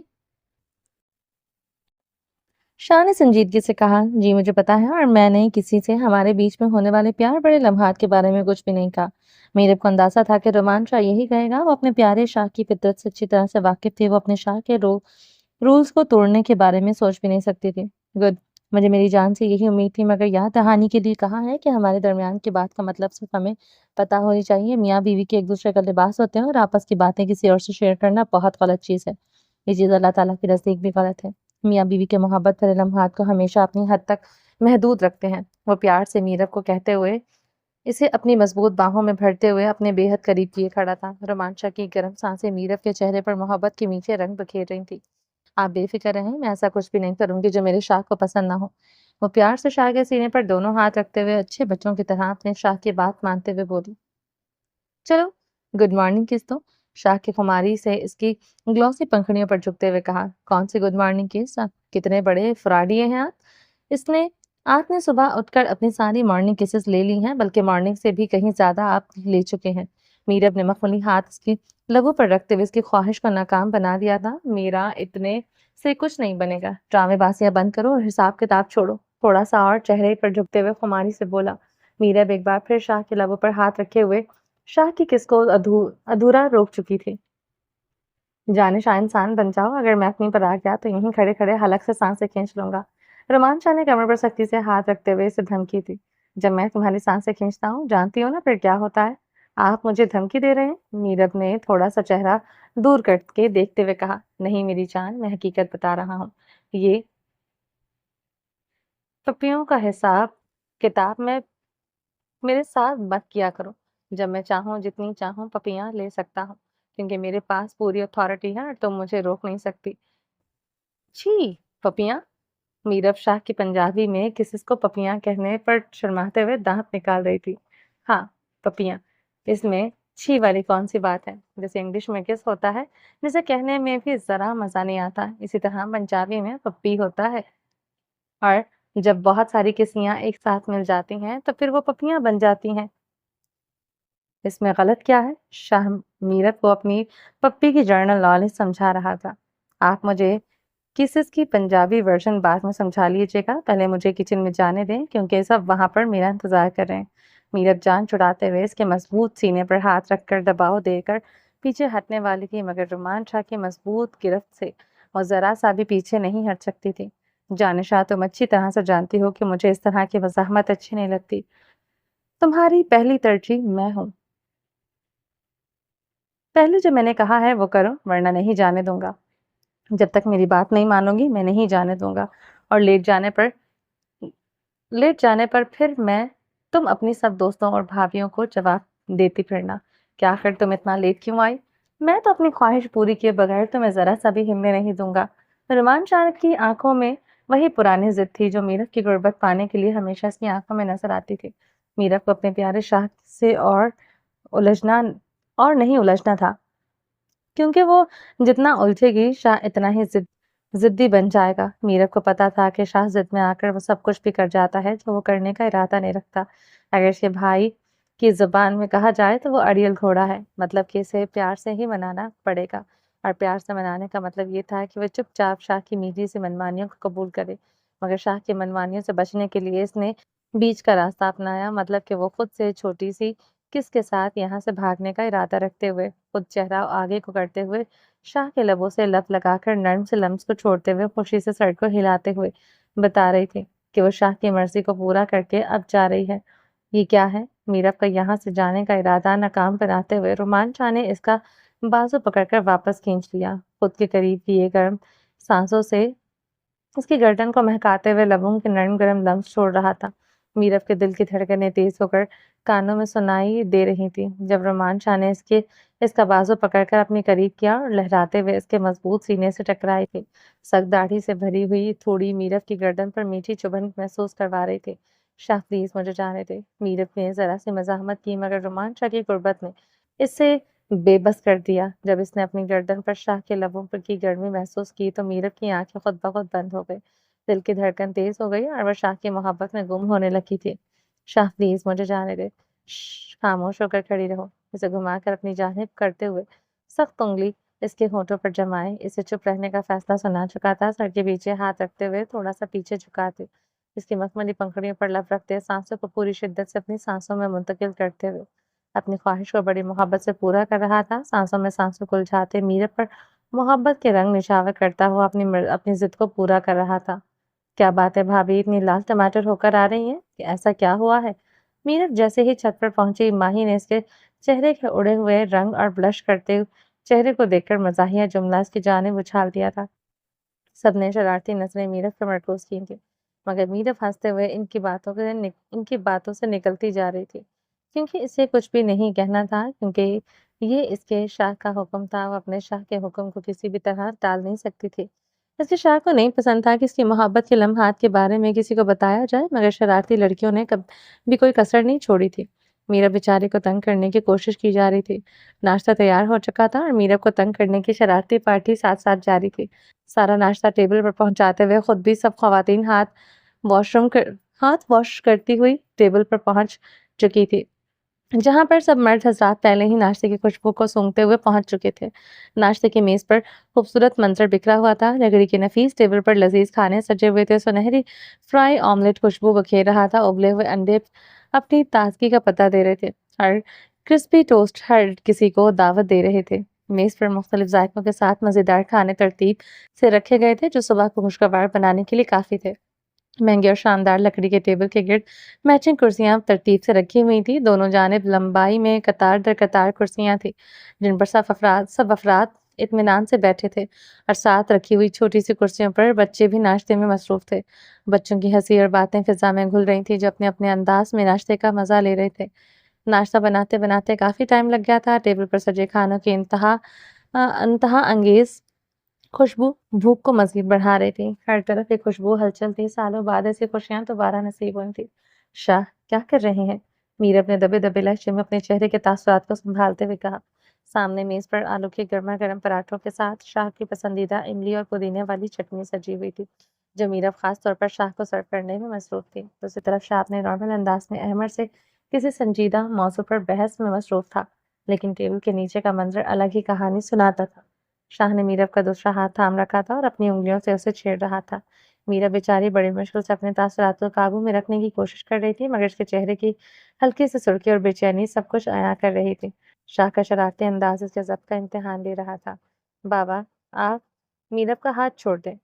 شاہ نے سنجیدگی سے کہا، جی مجھے پتا ہے، اور میں نے کسی سے ہمارے بیچ میں ہونے والے پیار بڑے لمحات کے بارے میں کچھ بھی نہیں کہا۔ میرب کو اندازہ تھا کہ رومان شاہ یہی کہے گا، وہ اپنے پیارے شاہ کی فطرت سے اچھی طرح سے واقف تھے، وہ اپنے شاہ کے رولز کو توڑنے کے بارے میں سوچ بھی نہیں سکتی تھی۔ گڈ، مجھے میری جان سے یہی امید تھی، مگر یاد دہانی کے لیے کہا ہے کہ ہمارے درمیان کی بات کا مطلب صرف ہمیں پتا ہونی چاہیے۔ میاں بیوی کے ایک دوسرے کا لباس ہوتے ہیں اور آپس کی باتیں کسی اور سے شیئر کرنا بہت غلط چیز ہے۔ یہ چیز اللہ تعالیٰ کے نزدیک بھی غلط ہے۔ میاں بیوی کے محبت بھرے لمحات کو ہمیشہ اپنی حد تک محدود رکھتے ہیں، وہ پیار سے میرب کو کہتے ہوئے اسے اپنی مضبوط باہوں میں بھرتے ہوئے اپنے بے حد قریب کیے کھڑا تھا۔ رومانچا کی گرم سانسیں میرف کے چہرے پر محبت کے میٹھے رنگ بکھیر رہی تھی۔ آپ بے فکر رہیں، میں ایسا کچھ بھی نہیں کروں گی جو میرے شاہ کو پسند نہ ہو۔ وہ پیار سے شاہ کے سینے پر دونوں ہاتھ رکھتے ہوئے اچھے بچوں کی طرح اپنے شاہ کی بات مانتے ہوئے بولی۔ چلو گڈ مارننگ کس دو، شاہ کی خماری سے اس کی گلوسی پنکھڑیوں پر جھکتے ہوئے کہا۔ کون سی گڈ مارننگ کس، کتنے بڑے فراڈیے ہیں آپ۔ آپ نے صبح اٹھ کر اپنی ساری مارننگ کسز لے لی ہیں، بلکہ مارننگ سے بھی کہیں زیادہ آپ لے چکے ہیں۔ میرب نے مخملی ہاتھ اس کی لبوں پر رکھتے ہوئے اس کی خواہش کو ناکام بنا دیا تھا۔ میرا اتنے سے کچھ نہیں بنے گا، ڈرامے بازیاں بند کرو اور حساب کتاب چھوڑو، تھوڑا سا اور چہرے پر جھکتے ہوئے خماری سے بولا۔ میرب ایک بار پھر شاہ کے لبوں پر ہاتھ رکھے ہوئے شاہ کی کس کو ادھورا روک چکی تھی۔ جانے شاہ انسان بن جاؤ، اگر میں اپنی پر آ گیا تو یہیں کھڑے کھڑے حلق سے سانسیں کھینچ لوں گا۔ رومان شاہ نے کمر پر سختی سے ہاتھ رکھتے ہوئے اسے دھمکی دی۔ جب میں تمہاری سانسیں کھینچتا ہوں، جانتی ہو نا پھر کیا ہوتا ہے؟ آپ مجھے دھمکی دے رہے ہیں؟ میرب نے تھوڑا سا چہرہ دور کر کے دیکھتے ہوئے کہا۔ نہیں میری جان، میں حقیقت بتا رہا ہوں۔ یہ پپیوں کا حساب کتاب میں میرے ساتھ مت کیا کرو۔ جب میں چاہوں جتنی چاہوں پپیاں لے سکتا ہوں، کیونکہ میرے پاس پوری اتھارٹی ہے اور تم مجھے روک نہیں سکتی۔ چھی، پپیاں؟ میرب شاہ کی پنجابی میں کسی کو پپیاں کہنے پر شرماتے ہوئے دانت نکال رہی تھی۔ ہاں پپیاں، اس میں چھی والی کون سی بات ہے؟ جیسے انگلش میں کس ہوتا ہے، جسے کہنے میں بھی ذرا مزہ نہیں آتا، اسی طرح پنجابی میں پپی ہوتا ہے، اور جب بہت ساری کسیاں ایک ساتھ مل جاتی ہیں تو پھر وہ پپیاں بن جاتی ہیں۔ اس میں غلط کیا ہے؟ شاہ میرب کو اپنی پپی کی جرنل نالج سمجھا رہا تھا۔ آپ مجھے کسز کی پنجابی ورژن بعد میں سمجھا لیجیے گا، پہلے مجھے کچن میں جانے دیں کیونکہ سب وہاں پر میرا انتظار کر رہے ہیں۔ میرب جان چھڑاتے ہوئے اس کے مضبوط سینے پر ہاتھ رکھ کر دباؤ دے کر پیچھے ہٹنے والی تھی، مگر رومان شاہ کی مضبوط گرفت سے اور ذرا سا بھی پیچھے نہیں ہٹ سکتی تھی۔ جانشاہ تم اچھی طرح سے جانتی ہو کہ مجھے اس طرح کی مزاحمت اچھی نہیں لگتی۔ تمہاری پہلی ترجیح میں ہوں۔ پہلے جو میں نے کہا ہے وہ کرو، ورنہ نہیں جانے دوں گا۔ جب تک میری بات نہیں مانو گی میں نہیں جانے دوں گا، اور لیٹ جانے پر پھر میں تم اپنی سب دوستوں اور بھابھیوں کو جواب دیتی پھرنا۔ کیا آخر تم اتنا لیٹ کیوں آئی؟ میں تو اپنی خواہش پوری کیے بغیر تمہیں ذرا سا بھی ہلنے نہیں دوں گا۔ رومان شاہ کی آنکھوں میں وہی پرانی ضد تھی جو میرب کی غربت پانے کے لیے ہمیشہ اس کی آنکھوں میں نظر آتی تھی۔ میرب کو اپنے پیارے شاہ سے اور نہیں الجھنا تھا، کیونکہ وہ جتنا الجھے گی شاہ اتنا ہی ضدی بن جائے گا۔ میرب کو پتا تھا کہ شاہ ضد میں آ کر وہ سب کچھ بھی کر جاتا ہے جو وہ کرنے کا ارادہ نہیں رکھتا۔ اگر اس کے بھائی کی زبان میں کہا جائے تو وہ اڑیل گھوڑا ہے، مطلب کہ اسے پیار سے ہی منانا پڑے گا، اور پیار سے منانے کا مطلب یہ تھا کہ وہ چپ چاپ شاہ کی میٹھی سی منمانیوں کو قبول کرے، مگر شاہ کی منمانیوں سے بچنے کے لیے اس نے بیچ کا راستہ اپنایا، مطلب کہ وہ خود سے چھوٹی سی کس کے ساتھ یہاں سے بھاگنے کا ارادہ رکھتے ہوئے خود چہرہ آگے کو کرتے ہوئے شاہ کے لبوں سے لب لگا کر نرم سے لمس کو چھوڑتے ہوئے خوشی سے سر کو ہلاتے ہوئے بتا رہی تھی کہ وہ شاہ کی مرضی کو پورا کر کے اب جا رہی ہے۔ یہ کیا ہے؟ میرب کا یہاں سے جانے کا ارادہ ناکام بناتے ہوئے رومان شاہ نے اس کا بازو پکڑ کر واپس کھینچ لیا، خود کے قریب کیے گرم سانسوں سے اس کی گردن کو مہکاتے ہوئے لبوں کے نرم گرم لمس چھوڑ رہا تھا۔ میرب کے دل کی دھڑکنیں تیز ہو کر کانوں میں سنائی دے رہی تھی جب رومان شاہ نے اس کا بازو پکڑ کر اپنے قریب کیا اور لہراتے ہوئے اس کے مضبوط سینے سے ٹکرائی تھی۔ سخت داڑھی سے بھری ہوئی تھوڑی میرب کی گردن پر میٹھی چبھن محسوس کروا رہی تھی۔ شاہ پلیز مجھے جانے دے، میرب نے ذرا سی مزاحمت کی، مگر رومان شاہ کی غربت نے اسے بے بس کر دیا۔ جب اس نے اپنی گردن پر شاہ کے لبوں پر کی گرمی محسوس کی تو میرب کی آنکھیں خود بخود بند ہو گئی، دل کی دھڑکن تیز ہو گئی اور وہ شاہ کی محبت میں گم ہونے لگی تھی۔ شاہ پلیز مجھے جانے دے، خاموش ہو کر کھڑی رہو، اسے گھما کر اپنی جانب کرتے ہوئے سخت انگلی اس کے ہونٹوں پر جمائے۔ اسے چپ رہنے کا فیصلہ سنا چکا تھا، سر کے پیچھے ہاتھ رکھتے ہوئے تھوڑا سا پیچھے جھکاتے، اس کی مخملی پنکھڑیوں پر لب رکھتے، سانسوں کو پوری شدت سے اپنی سانسوں میں منتقل کرتے ہوئے اپنی خواہش کو بڑی محبت سے پورا کر رہا تھا۔ سانسوں میں سانسوں کو الجھاتے میرب پر محبت کے رنگ نشاور کرتا ہوا اپنی ضد کو پورا کر رہا تھا۔ کیا بات ہے بھابھی، اتنی لال ٹماٹر ہو کر آ رہی ہیں کہ ایسا کیا ہوا ہے؟ میرب جیسے ہی چھت پر پہنچی، ماہی نے اس کے چہرے کے اڑے ہوئے رنگ اور بلش کرتے چہرے کو دیکھ کر مزاحیہ جملہ اس کی جانب اچھال دیا تھا۔ سب نے شرارتی نظریں میرب پر مرکوز کی تھیں، مگر میرب ہنستے ہوئے ان کی باتوں سے نکلتی جا رہی تھی۔ کیونکہ اسے کچھ بھی نہیں کہنا تھا، کیونکہ یہ اس کے شاہ کا حکم تھا، وہ اپنے شاہ کے حکم کو کسی بھی طرح ٹال نہیں سکتی تھی۔ اس کے شاہ کو نہیں پسند تھا کہ اس کی محبت کے لمحات کے بارے میں کسی کو بتایا جائے، مگر شرارتی لڑکیوں نے کبھی کوئی کسر نہیں چھوڑی تھی۔ میرب بیچارے کو تنگ کرنے کی کوشش کی جا رہی تھی۔ ناشتہ تیار ہو چکا تھا اور میرب کو تنگ کرنے کی شرارتی پارٹی ساتھ ساتھ جاری تھی۔ سارا ناشتہ ٹیبل پر پہنچاتے ہوئے خود بھی سب خواتین ہاتھ واش کرتی ہوئی ٹیبل پر پہنچ چکی تھی، جہاں پر سب مرد حضرات پہلے ہی ناشتے کی خوشبو کو سونگھتے ہوئے پہنچ چکے تھے۔ ناشتے کی میز پر خوبصورت منظر بکھرا ہوا تھا، لکڑی کے نفیس ٹیبل پر لذیذ کھانے سجے ہوئے تھے، سنہری فرائی آملیٹ خوشبو بکھیر رہا تھا، ابلے ہوئے انڈے اپنی تازگی کا پتہ دے رہے تھے اور کرسپی ٹوسٹ ہر کسی کو دعوت دے رہے تھے۔ میز پر مختلف ذائقوں کے ساتھ مزیدار کھانے ترتیب سے رکھے گئے تھے جو صبح کو خوشگوار بنانے کے لیے کافی تھے۔ مہنگی اور شاندار لکڑی کے ٹیبل کے گرد میچنگ کرسیاں ترتیب سے رکھی ہوئی تھیں، دونوں جانب لمبائی میں قطار در قطار کرسیاں تھیں جن پر سب افراد اطمینان سے بیٹھے تھے، اور ساتھ رکھی ہوئی چھوٹی سی کرسیوں پر بچے بھی ناشتے میں مصروف تھے۔ بچوں کی ہنسی اور باتیں فضا میں گھل رہی تھیں جو اپنے اپنے انداز میں ناشتے کا مزہ لے رہے تھے۔ ناشتہ بناتے بناتے کافی ٹائم لگ گیا تھا۔ ٹیبل پر سجے کھانوں کی انتہا انگیز خوشبو بھوک کو مزید بڑھا رہی تھی۔ ہر طرف ایک خوشبو ہلچل تھی، سالوں بعد ایسی خوشیاں دوبارہ نصیب ہوئی تھی۔ شاہ کیا کر رہے ہیں؟ میرب نے دبے دبے لہجے میں اپنے چہرے کے تاثرات کو سنبھالتے ہوئے کہا۔ سامنے میز پر آلو کے گرما گرم پراٹھوں کے ساتھ شاہ کی پسندیدہ املی اور پودینے والی چٹنی سجی ہوئی تھی جو میرب خاص طور پر شاہ کو سرو کرنے میں مصروف تھی۔ دوسری طرف شاہ اپنے نارمل انداز میں احمد سے کسی سنجیدہ موضوع پر بحث میں مصروف تھا، لیکن ٹیبل کے نیچے کا منظر الگ ہی کہانی سناتا تھا۔ شاہ نے میرب کا دوسرا ہاتھ تھام رکھا تھا اور اپنی انگلیوں سے اسے چھیڑ رہا تھا۔ میرب بیچاری بڑی مشکل سے اپنے تاثرات کو قابو میں رکھنے کی کوشش کر رہی تھی، مگر اس کے چہرے کی ہلکی سی سرخی اور بے چینی سب کچھ عیاں کر رہی تھی۔ شاہ کا شرارتی انداز اس کے ضبط کا امتحان لے رہا تھا۔ بابا، آپ میرب کا ہاتھ چھوڑ دیں۔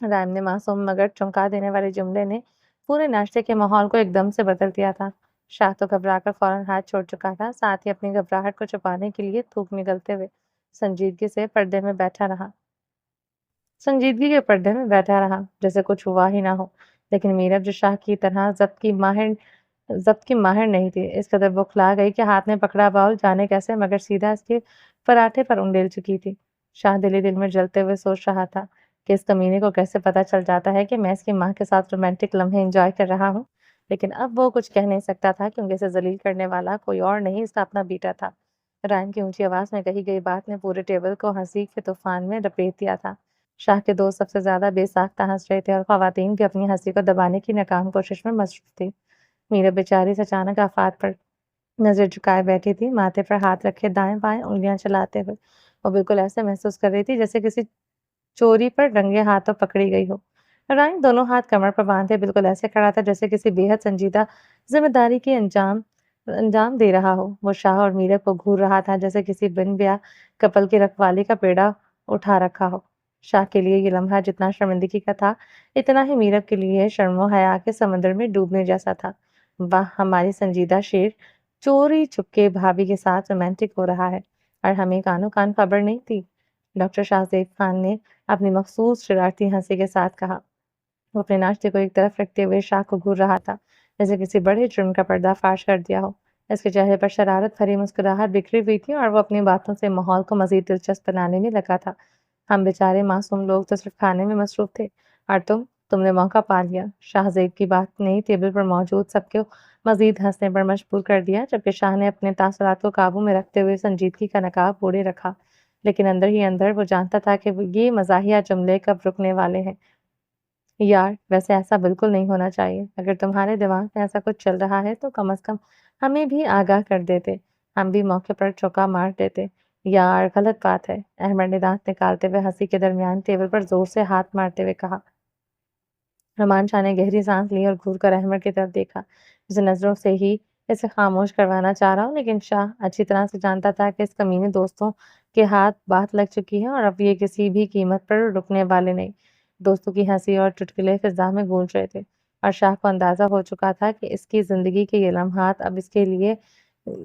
رائم نے معصوم مگر چونکا دینے والے جملے نے پورے ناشتے کے ماحول کو ایک دم سے بدل دیا تھا۔ شاہ تو گھبرا کر فوراً ہاتھ چھوڑ چکا تھا، ساتھ ہی اپنی گھبراہٹ کو چھپانے کے لیے تھوک نگلتے ہوئے سنجیدگی کے پردے میں بیٹھا رہا جیسے کچھ ہوا ہی نہ ہو۔ لیکن میرب جو شاہ کی طرح ضبط کی ماہر نہیں تھی، اس قدر بوکھلا گئی کہ ہاتھ میں پکڑا باؤل جانے کیسے مگر سیدھا اس کے پراٹھے پر انڈیل چکی تھی۔ شاہ دل میں جلتے ہوئے سوچ رہا تھا کہ اس کمینے کو کیسے پتہ چل جاتا ہے کہ میں اس کی ماں کے ساتھ رومانٹک لمحے انجوائے کر رہا ہوں، لیکن اب وہ کچھ کہہ نہیں سکتا تھا کیونکہ اسے ذلیل کرنے والا کوئی اور نہیں، اس کا اپنا بیٹا تھا۔ رائم کی اونچی آواز میں کہی گئی بات نے پورے ٹیبل کو ہنسی کے طوفان میں لپیٹ دیا تھا۔ شاہ کے دوست سب سے زیادہ بے ساختہ ہنس رہے تھے اور خواتین بھی اپنی ہنسی کو دبانے کی ناکام کوشش میں مصروف تھی۔ میرب بیچاری سے اچانک آفات پر نظر جھکائے بیٹھی تھی، ماتھے پر ہاتھ رکھے دائیں بائیں انگلیاں چلاتے ہوئے۔ وہ بالکل ایسے محسوس کر رہی تھی جیسے کسی چوری پر رنگے ہاتھوں پکڑی گئی ہو۔ رائم دونوں ہاتھ کمر پر باندھے بالکل ایسے کھڑا تھا جیسے کسی بے حد سنجیدہ ذمہ داری کی انجام دے رہا ہو۔ وہ شاہ اور میرب کو گھور رہا تھا جیسے کسی بن بیاہ کپل کی رکھوالی کا بیڑا اٹھا رکھا ہو۔ شاہ کے لیے یہ لمحہ جتنا شرمندگی کا تھا، اتنا ہی میرب کے لیے شرم و حیا کے سمندر میں ڈوبنے جیسا تھا۔ واہ، ہماری سنجیدہ شیر چوری چھپکے بھابھی کے ساتھ رومانٹک ہو رہا ہے، اور ہمیں کانوں کان خبر نہیں تھی، ڈاکٹر شاہزیب خان نے اپنی مخصوص شرارتی ہنسی کے ساتھ کہا۔ وہ اپنے ناشتے کو ایک طرف رکھتے ہوئے شاہ کو گھور رہا تھا جیسے کسی بڑے جرم کا پردہ فاش کر دیا ہو۔ اس کے چہرے پر شرارت بھری مسکراہٹ بکھری ہوئی تھی اور وہ اپنی باتوں سے ماحول کو مزید دلچسپ بنانے میں لگا تھا۔ ہم بیچارے معصوم لوگ تو صرف کھانے میں مصروف تھے، اور تم نے موقع پا لیا۔ شاہزیب کی بات نے ٹیبل پر موجود سب کو مزید ہنسنے پر مجبور کر دیا، جبکہ شاہ نے اپنے تاثرات کو قابو میں رکھتے ہوئے سنجیدگی کا نقاب اوڑھے رکھا، لیکن اندر ہی اندر وہ جانتا تھا کہ یہ مزاحیہ جملے کب رکنے والے ہیں۔ یار، ویسے ایسا بالکل نہیں ہونا چاہیے۔ اگر تمہارے دماغ میں ایسا کچھ چل رہا ہے تو کم از کم ہمیں بھی آگاہ کر دیتے، ہم بھی موقع پر چوکا مار دیتے۔ یار، غلط بات ہے، احمد نے دانت نکالتے ہوئے ہنسی کے درمیان ٹیبل پر زور سے ہاتھ مارتے ہوئے کہا۔ رومان شاہ نے گہری سانس لی اور گھور کر احمد کی طرف دیکھا، جسے نظروں سے ہی اسے خاموش کروانا چاہ رہا ہو، لیکن شاہ اچھی طرح سے جانتا تھا کہ اس کمینے دوستوں کے ہاتھ بات لگ چکی ہے اور اب یہ کسی بھی قیمت پر رکنے والے نہیں۔ دوستوں کی ہنسی اور چٹکلے فضا میں گونج رہے تھے، اور شاہ کو اندازہ ہو چکا تھا کہ اس کی زندگی کے یہ لمحات اب اس کے لیے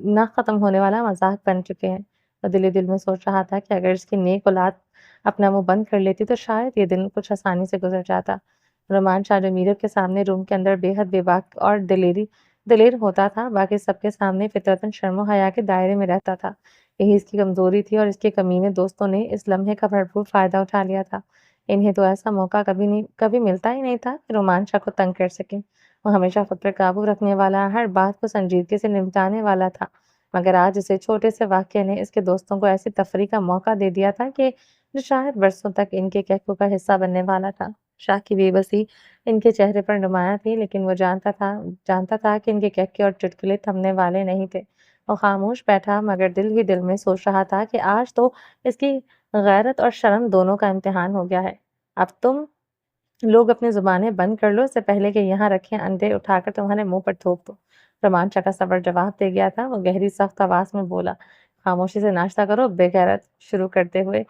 نہ ختم ہونے والا مذاق بن چکے ہیں۔ وہ دل ہی دل میں سوچ رہا تھا کہ اگر اس کی نیک اولاد اپنا منہ بند کر لیتی تو شاید یہ دن کچھ آسانی سے گزر جاتا۔ رومان شاہ جو میرب کے سامنے روم کے اندر بے حد بے باک اور دلیر ہوتا تھا، باقی سب کے سامنے فطرتاً شرم و حیا کے دائرے میں رہتا تھا۔ یہی اس کی کمزوری تھی اور اس کے کمینے دوستوں نے اس لمحے کا بھرپور فائدہ اٹھا لیا تھا۔ انہیں تو ایسا موقع کبھی ملتا ہی نہیں تھا کہ رومانچا کو تنگ کر سکیں۔ وہ ہمیشہ خود پر قابو رکھنے والا، ہر بات کو سنجیدگی سے نمٹانے والا تھا، مگر آج اسے چھوٹے سے واقعے نے اس کے دوستوں کو ایسی تفریح کا موقع دے دیا تھا کہ جو شاید برسوں تک ان کے کہکو کا حصہ بننے والا تھا۔ شاہ کی بے بسی ان کے چہرے پر نمایاں تھی، لیکن وہ جانتا تھا کہ ان کے کہکے اور چٹکلے تھمنے والے نہیں تھے۔ وہ خاموش بیٹھا، مگر دل ہی دل میں سوچ رہا تھا کہ آج تو اس کی غیرت اور شرم دونوں کا امتحان ہو گیا ہے۔ اب تم لوگ اپنی زبانیں بند کر لو، اس سے پہلے کہ یہاں رکھے انڈے اٹھا کر تمہارے منہ پر تھوپ دو۔ رومانچا کا صبر جواب دے گیا تھا۔ وہ گہری سخت آواز میں بولا، خاموشی سے ناشتہ کرو بے غیرت، شروع کرتے ہوئے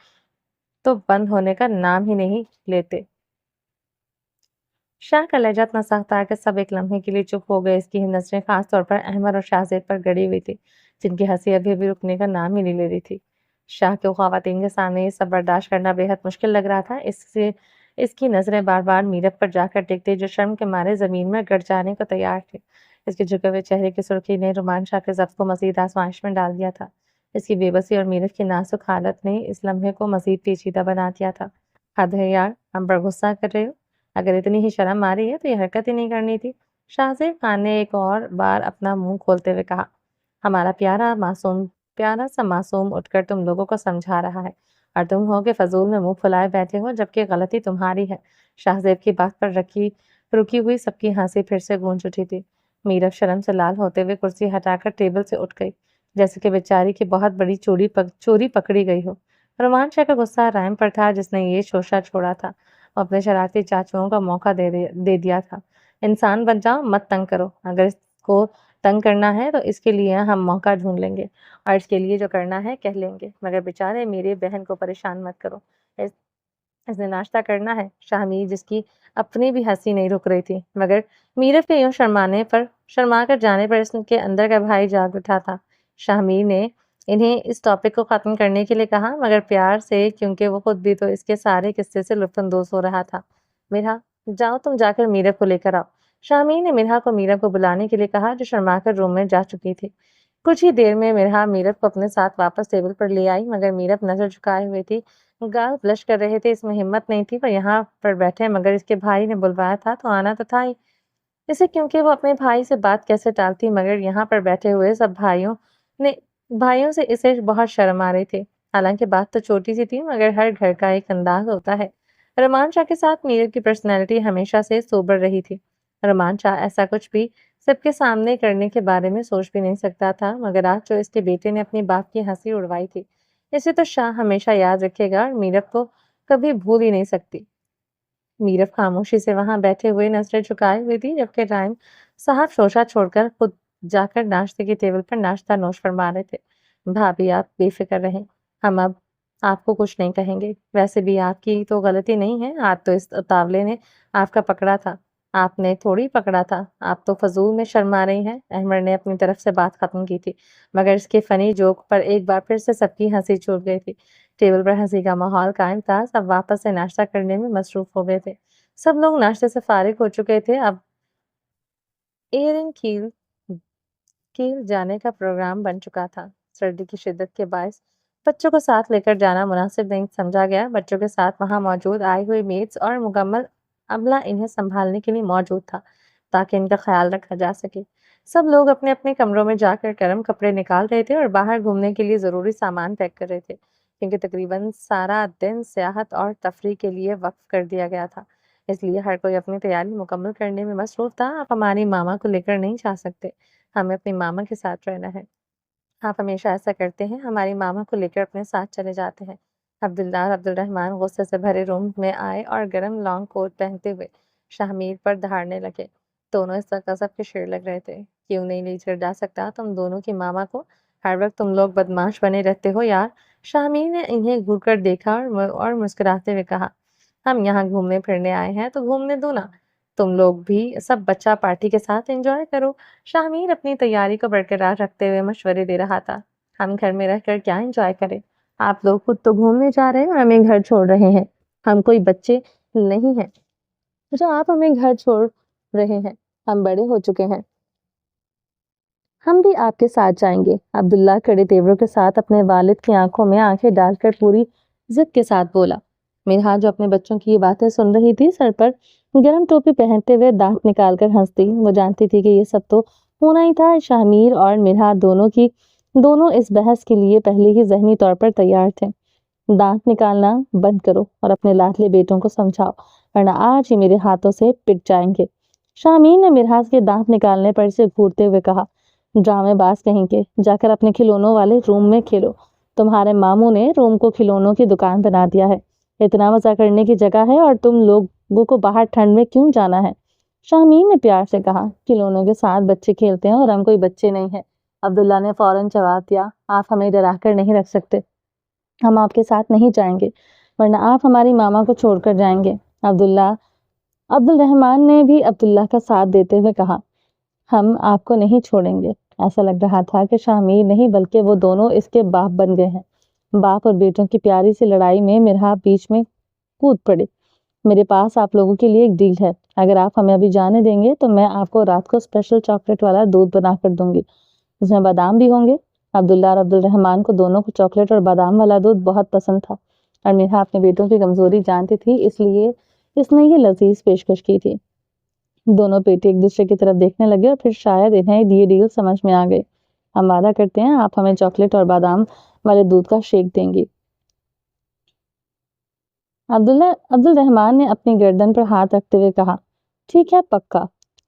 تو بند ہونے کا نام ہی نہیں لیتے۔ شاہ کا لہجہ اتنا سخت تھا کہ سب ایک لمحے کے لیے چپ ہو گئے۔ اس کی نظریں خاص طور پر احمد اور شاہزیب پر گڑی ہوئی تھی، جن کی ہنسی ابھی ابھی رکنے کا نام ہی نہیں لے رہی تھی۔ شاہ کو خواتین کے سامنے یہ سب برداشت کرنا بے حد مشکل لگ رہا تھا۔ اس کی نظریں بار بار میرب پر جا کر ٹکتی، جو شرم کے مارے زمین میں گڑ جانے کو تیار تھی۔ اس کے جھکے ہوئے چہرے کی سرخی نے رومانچا کے ضبط کو مزید آزمائش میں ڈال دیا تھا۔ اس کی بے بسی اور میرب کی نازک حالت نے اس لمحے کو مزید پیچیدہ بنا دیا تھا۔ حد ہے یار، ہم پر غصہ کر رہے ہو؟ اگر اتنی ہی شرم آ رہی ہے تو یہ حرکت ہی نہیں کرنی تھی۔ شاہزیب خان نے ایک اور بار اپنا منہ کھولتے ہوئے کہا، ہمارا پیارا سا معصوم اٹھ کر تم لوگوں کو سمجھا رہا ہے اور تم ہو کہ فضول میں منہ پھلائے بیٹھے ہو، جبکہ غلطی تمہاری ہے۔ شاہزیب کی بات پر رکی ہوئی سب کی ہنسی پھر سے گونج اٹھی تھی۔ میرب شرم سے لال ہوتے ہوئے کرسی ہٹا کر ٹیبل سے اٹھ گئی، جیسے کہ بیچاری کی بہت بڑی چوری پکڑی گئی ہو۔ رومانچا کا غصہ رحم پر تھا، جس نے یہ شوشہ چھوڑا تھا۔ وہ اپنے شرارتی چاچوؤں کا موقع دے دیا تھا۔ انسان بن جاؤ، مت تنگ کرو۔ اگر اس کو تنگ کرنا ہے تو اس کے لیے ہم موقع ڈھونڈ لیں گے اور اس کے لیے جو کرنا ہے کہہ لیں گے، مگر بیچارے میری بہن کو پریشان مت کرو۔ اس نے ناشتہ کرنا ہے۔ شاہ میر، جس کی اپنی بھی ہنسی نہیں رک رہی تھی، مگر میرب کے یوں شرما کر جانے پر اس کے اندر کا بھائی جاگ اٹھا تھا۔ شاہ میر نے انہیں اس ٹاپک کو ختم کرنے کے لیے کہا، مگر پیار سے، کیونکہ وہ خود بھی تو اس کے سارے قصے سے لطف اندوز ہو رہا تھا۔ مرحا، جاؤ تم جا کر میرب کو لے کر آؤ۔ شاہ میر نے مرحا کو میرب کو بلانے کے لیے کہا، جو شرما کر روم میں جا چکی تھی۔ کچھ ہی دیر میں مرحا میرب کو اپنے ساتھ واپس ٹیبل پر لے آئی، مگر میرب نظر جھکائے ہوئے تھی، گال بلش کر رہے تھے۔ اس میں ہمت نہیں تھی وہ یہاں پر بیٹھے، مگر اس کے بھائی نے بلوایا تھا تو آنا تو تھا ہی اسے، کیونکہ وہ اپنے بھائی سے بات کیسے ٹالتی، مگر یہاں پر بیٹھے ہوئے سب بھائیوں سے اسے بہت شرم آ رہی تھی۔ حالانکہ بات تو چھوٹی سی تھی، مگر ہر گھر کا ایک انداز ہوتا ہے۔ رومانچا کے ساتھ میرب کی پرسنالٹی ہمیشہ سے سوبر رہی تھی۔ رومانچا ایسا کچھ بھی سب کے سامنے کرنے کے بارے میں سوچ بھی نہیں سکتا تھا، مگر آج جو اس کے بیٹے نے اپنی باپ کی ہنسی اڑوائی تھی، اسے تو شاہ ہمیشہ یاد رکھے گا اور میرب کو کبھی بھول ہی نہیں سکتی۔ میرب خاموشی سے وہاں بیٹھے ہوئے نظریں جھکائے ہوئی تھی، جبکہ رائم صاحب شوشہ چھوڑ کر خود جا کر ناشتے کی ٹیبل پر ناشتہ نوش فرما رہے تھے۔ بھابھی، آپ بے فکر رہیں، ہم اب آپ کو کچھ نہیں کہیں گے۔ ویسے بھی آپ کی تو غلطی نہیں ہے، ہاتھ تو اس اتاولے نے آپ کا پکڑا تھا، آپ نے تھوڑی پکڑا تھا۔ آپ تو فضول میں شرما رہی ہیں۔ احمد نے اپنی طرف سے بات ختم کی تھی، مگر اس کے فنی جوک پر ایک بار پھر سے سب کی ہنسی چھوٹ گئی تھی۔ ٹیبل پر ہنسی کا ماحول قائم تھا، سب واپس سے ناشتہ کرنے میں مصروف ہو گئے تھے۔ سب لوگ ناشتے سے فارغ ہو چکے تھے۔ اب ایرن کیل جانے کا پروگرام بن چکا تھا۔ سردی کی شدت کے باعث بچوں کو ساتھ لے کر جانا مناسب نہیں سمجھا گیا۔ بچوں کے ساتھ وہاں موجود آئی ہوئی میڈس اور مکمل عملہ انہیں سنبھالنے کے لیے موجود تھا، تاکہ ان کا خیال رکھا جا سکے۔ سب لوگ اپنے اپنے کمروں میں جا کر گرم کپڑے نکال رہے تھے اور باہر گھومنے کے لیے ضروری سامان پیک کر رہے تھے، کیونکہ تقریباً سارا دن سیاحت اور تفریح کے لیے وقف کر دیا گیا تھا۔ اس لیے ہر کوئی اپنی تیاری مکمل کرنے میں مصروف تھا۔ آپ ہماری ماما کو لے کر نہیں جا سکتے، ہمیں اپنی ماما کے ساتھ رہنا ہے۔ آپ ہمیشہ ایسا کرتے ہیں، ہماری ماما کو لے کر اپنے ساتھ چلے جاتے ہیں۔ عبداللہ اور عبدالرحمن غصے سے بھرے روم میں آئے اور گرم لانگ کوٹ پہنتے ہوئے شاہ میر پر دھاڑنے لگے۔ دونوں اس وقت غضب کے شیر لگ رہے تھے۔ کیوں نہیں لے کر جا سکتا تم دونوں کی ماما کو؟ ہر وقت تم لوگ بدماش بنے رہتے ہو یار۔ شاہ میر نے انہیں گھور کر دیکھا اور مسکراتے ہوئے کہا، ہم یہاں گھومنے پھرنے آئے ہیں تو گھومنے دو نا، تم لوگ بھی سب بچہ پارٹی کے ساتھ انجوائے کرو۔ شاہ میر اپنی تیاری کو برقرار رکھتے ہوئے مشورے دے رہا تھا، ہم گھر میں رہ کر کیا انجوائے کریں؟ آپ لوگ خود تو گھومنے جا رہے ہیں اور ہمیں گھر چھوڑ رہے ہیں۔ ہم کوئی بچے نہیں ہیں جو آپ ہمیں گھر چھوڑ رہے ہیں، ہم بڑے ہو چکے ہیں۔ ہم بھی آپ کے ساتھ جائیں گے، عبداللہ کڑے تیوروں کے ساتھ اپنے والد کی آنکھوں میں آنکھیں ڈال کر پوری ضد کے ساتھ بولا۔ میرا جو اپنے بچوں کی یہ باتیں سن رہی تھی، سر پر گرم ٹوپی پہنتے ہوئے دانت نکال کر ہنستی۔ وہ جانتی تھی کہ یہ سب تو ہونا ہی تھا۔ شاہ میر اور مرحا دونوں اس بحث کے لیے پہلے ہی ذہنی طور پر تیار تھے۔ دانت نکالنا بند کرو اور اپنے لاڈلے بیٹوں کو سمجھاؤ، ورنہ آج ہی میرے ہاتھوں سے پٹ جائیں گے۔ شاہ میر نے مرحا کے دانت نکالنے پر سے گھورتے ہوئے کہا، ڈرامے باز کہیں کے، جا کر اپنے کھلونوں والے روم میں کھیلو۔ تمہارے ماموں نے روم کو کھلونوں کی دکان بنا دیا ہے۔ اتنا مزہ کرنے کی جگہ ہے اور تم لوگوں کو باہر ٹھنڈ میں کیوں جانا ہے؟ شاہ میر نے پیار سے کہا، کھلونوں کے ساتھ بچے کھیلتے ہیں اور ہم کوئی بچے نہیں ہیں۔ عبداللہ نے فوراً جواب دیا، آپ ہمیں ڈرا کر نہیں رکھ سکتے، ہم آپ کے ساتھ نہیں جائیں گے، ورنہ آپ ہماری ماما کو چھوڑ کر جائیں گے۔ عبد الرحمن نے بھی عبداللہ کا ساتھ دیتے ہوئے کہا، ہم آپ کو نہیں چھوڑیں گے۔ ایسا لگ رہا تھا کہ شاہ میر نہیں بلکہ وہ دونوں اس کے باپ بن گئے ہیں۔ باپ اور بیٹوں کی پیاری سی لڑائی میں مرحا بیچ میں کود پڑے۔ میرے پاس آپ لوگوں کے لیے ایک ڈیل ہے، اگر آپ ہمیں ابھی جانے دیں گے تو میں آپ کو رات کو اسپیشل چاکلیٹ والا دودھ بنا کر دوں گی، اس میں بادام بھی ہوں گے۔ عبداللہ اور عبد الرحمن کو دونوں کو چاکلیٹ اور بادام والا دودھ بہت پسند تھا، اور مرحا اپنے بیٹوں کی کمزوری جانتی تھی، اس لیے اس نے یہ لذیذ پیشکش کی تھی۔ دونوں بیٹے ایک دوسرے کی طرف دیکھنے لگے اور پھر شاید انہیں یہ ڈیل سمجھ میں آ گئی۔ ہم وعدہ کرتے ہیں آپ ہمیں چاکلیٹ اور بادام والے دودھ کا شیک دیں گی۔ عبد الرحمن نے اپنی گردن پر ہاتھ رکھتے ہوئے کہا، ٹھیک ہے پکا۔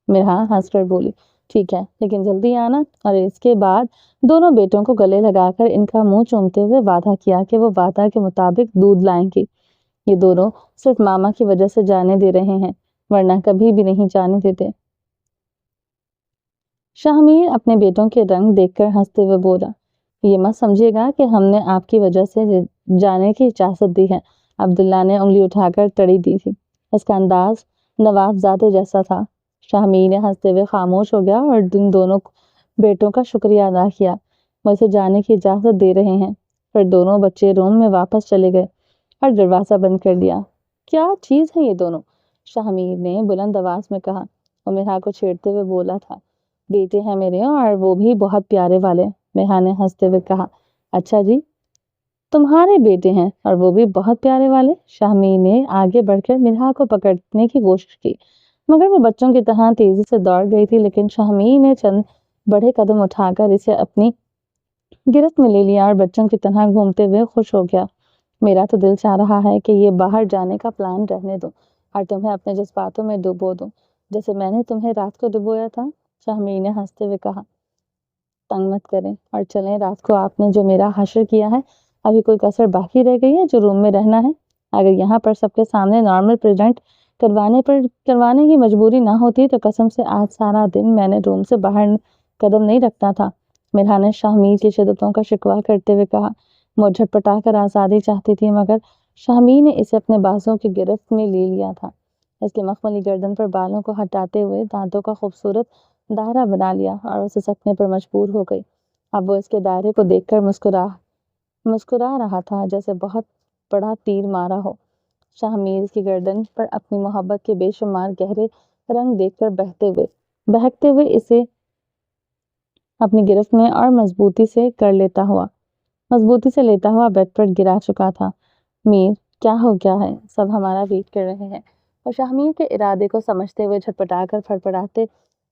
مرحا ہنس کر بولی، ٹھیک ہے لیکن جلدی آنا۔ اور اس کے بعد دونوں بیٹوں کو گلے لگا کر ان کا منہ چومتے ہوئے وعدہ کیا کہ وہ وعدہ کے مطابق دودھ لائیں گی۔ یہ دونوں صرف ماما کی وجہ سے جانے دے رہے ہیں، ورنہ کبھی بھی نہیں جانے دیتے۔ شاہ میر اپنے بیٹوں کے رنگ دیکھ کر ہنستے ہوئے بولا، یہ مت سمجھے گا کہ ہم نے آپ کی وجہ سے جانے کی اجازت دی ہے۔ عبداللہ نے انگلی اٹھا کر تڑی دی تھی، اس کا انداز نواب زادے جیسا تھا۔ شاہ میر نے ہنستے ہوئے خاموش ہو گیا اور ان دونوں بیٹوں کا شکریہ ادا کیا، وہ اسے جانے کی اجازت دے رہے ہیں۔ پھر دونوں بچے روم میں واپس چلے گئے اور دروازہ بند کر دیا۔ کیا چیز ہے یہ دونوں؟ شاہ میر نے بلند آواز میں کہا۔ وہ مرحا کو چھیڑتے ہوئے بولا تھا، بیٹے ہیں میرے اور وہ بھی بہت پیارے والے۔ مرحا نے ہنستے ہوئے کہا، اچھا جی، تمہارے بیٹے ہیں اور وہ بھی بہت پیارے والے؟ شاہ میر نے آگے بڑھ کر مرحا کو پکڑنے کی کوشش کی، مگر وہ بچوں کی طرح تیزی سے دوڑ گئی تھی، لیکن شاہ میر نے چند بڑے قدم اٹھا کر اسے اپنی گرفت میں لے لیا اور بچوں کی طرح گھومتے ہوئے خوش ہو گیا۔ میرا تو دل چاہ رہا ہے کہ یہ باہر جانے کا پلان رہنے دو اور تمہیں اپنے جذباتوں میں ڈبو دوں، جیسے میں نے تمہیں رات کو ڈبویا تھا۔ شاہ میر نے ہنستے ہوئے کہا، تنگ مت کریں اور چلیں، رات کو آپ نے جو میرا حشر کیا ہے، ابھی کوئی کسر باقی رہ گئی ہے جو روم میں رہنا ہے؟ اگر یہاں پر سب کے سامنے نارمل پریزنٹ کروانے کی مجبوری نہ ہوتی تو قسم سے آج سارا دن میں نے روم سے باہر قدم نہیں رکھتا تھا۔ مرحا نے شاہ میر کی شدتوں کا شکوہ کرتے ہوئے کہا، وہ جھٹپٹا کر آزادی چاہتی تھی، مگر شاہ میر نے اسے اپنے بازوں کی گرفت میں لے لیا تھا۔ اس کی مخملی گردن پر بالوں کو ہٹاتے ہوئے دانتوں کا خوبصورت دائرہ بنا لیا اور اسے سکنے پر مجبور ہو گئی۔ اب وہ اس کے دائرے کو دیکھ کر مسکرا رہا تھا جیسے بہت بڑا تیر مارا ہو۔ شاہ میر اس کی گردن پر اپنی محبت کے بے شمار گہرے رنگ دیکھ کر بہکتے ہوئے اسے اپنی گرفت میں اور مضبوطی سے لیتا ہوا بیڈ پر گرا چکا تھا۔ میر، کیا ہو گیا ہے؟ سب ہمارا ویٹ کر رہے ہیں۔ اور شاہ میر کے ارادے کو سمجھتے ہوئے جھٹپٹا کر پھڑپڑاتے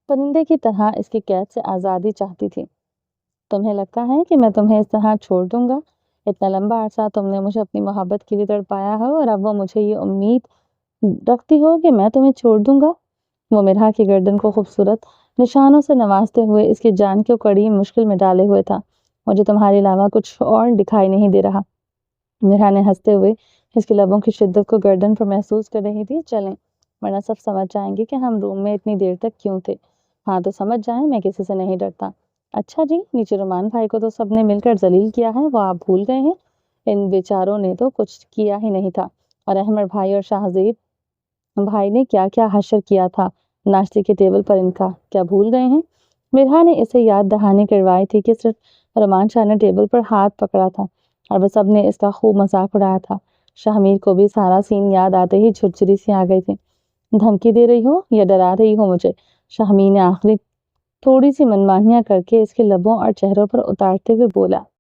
پرندے کی طرح اس کی قید سے آزادی چاہتی تھی۔ تمہیں لگتا ہے کہ میں تمہیں اس طرح چھوڑ دوں گا؟ اتنا لمبا عرصہ تم نے مجھے اپنی محبت کے لیے تڑپایا ہے اور اب وہ مجھے یہ امید رکھتی ہو کہ میں تمہیں چھوڑ دوں گا؟ وہ مرحا کی گردن کو خوبصورت نشانوں سے نوازتے ہوئے اس کی جان کو کڑی مشکل میں ڈالے ہوئے تھا، مجھے تمہارے علاوہ کچھ اور دکھائی نہیں دے رہا۔ مرحا نے ہنستے ہوئے اس کے لبوں کی شدت کو گردن پر محسوس کر رہی تھی۔ چلیں، ورنہ سب سمجھ جائیں گے کہ ہم روم میں اتنی دیر تک کیوں تھے۔ ہاں تو سمجھ جائیں، میں کسی سے نہیں ڈرتا۔ اچھا جی، نیچے رومان بھائی کو تو سب نے مل کر ذلیل کیا ہے، وہ آپ بھول گئے ہیں؟ ان بیچاروں نے تو کچھ کیا ہی نہیں تھا، اور احمد بھائی اور شاہزیب بھائی نے کیا کیا حشر کیا تھا ناشتے کے ٹیبل پر، ان کا کیا بھول گئے ہیں؟ مرحا نے اسے یاد دہانی کروائی تھی کہ صرف رومان شاہ نے ٹیبل پر ہاتھ پکڑا تھا اور وہ سب نے اس کا خوب مذاق اڑایا تھا۔ شاہ میر کو بھی سارا سین یاد آتے ہی جھرجھری سی آ گئی تھی۔ دھمکی دے رہی ہو یا ڈرا رہی ہو مجھے؟ شاہ میر نے آخری تھوڑی سی منمانیاں کر کے اس کے لبوں اور چہروں پر اتارتے ہوئے بولا،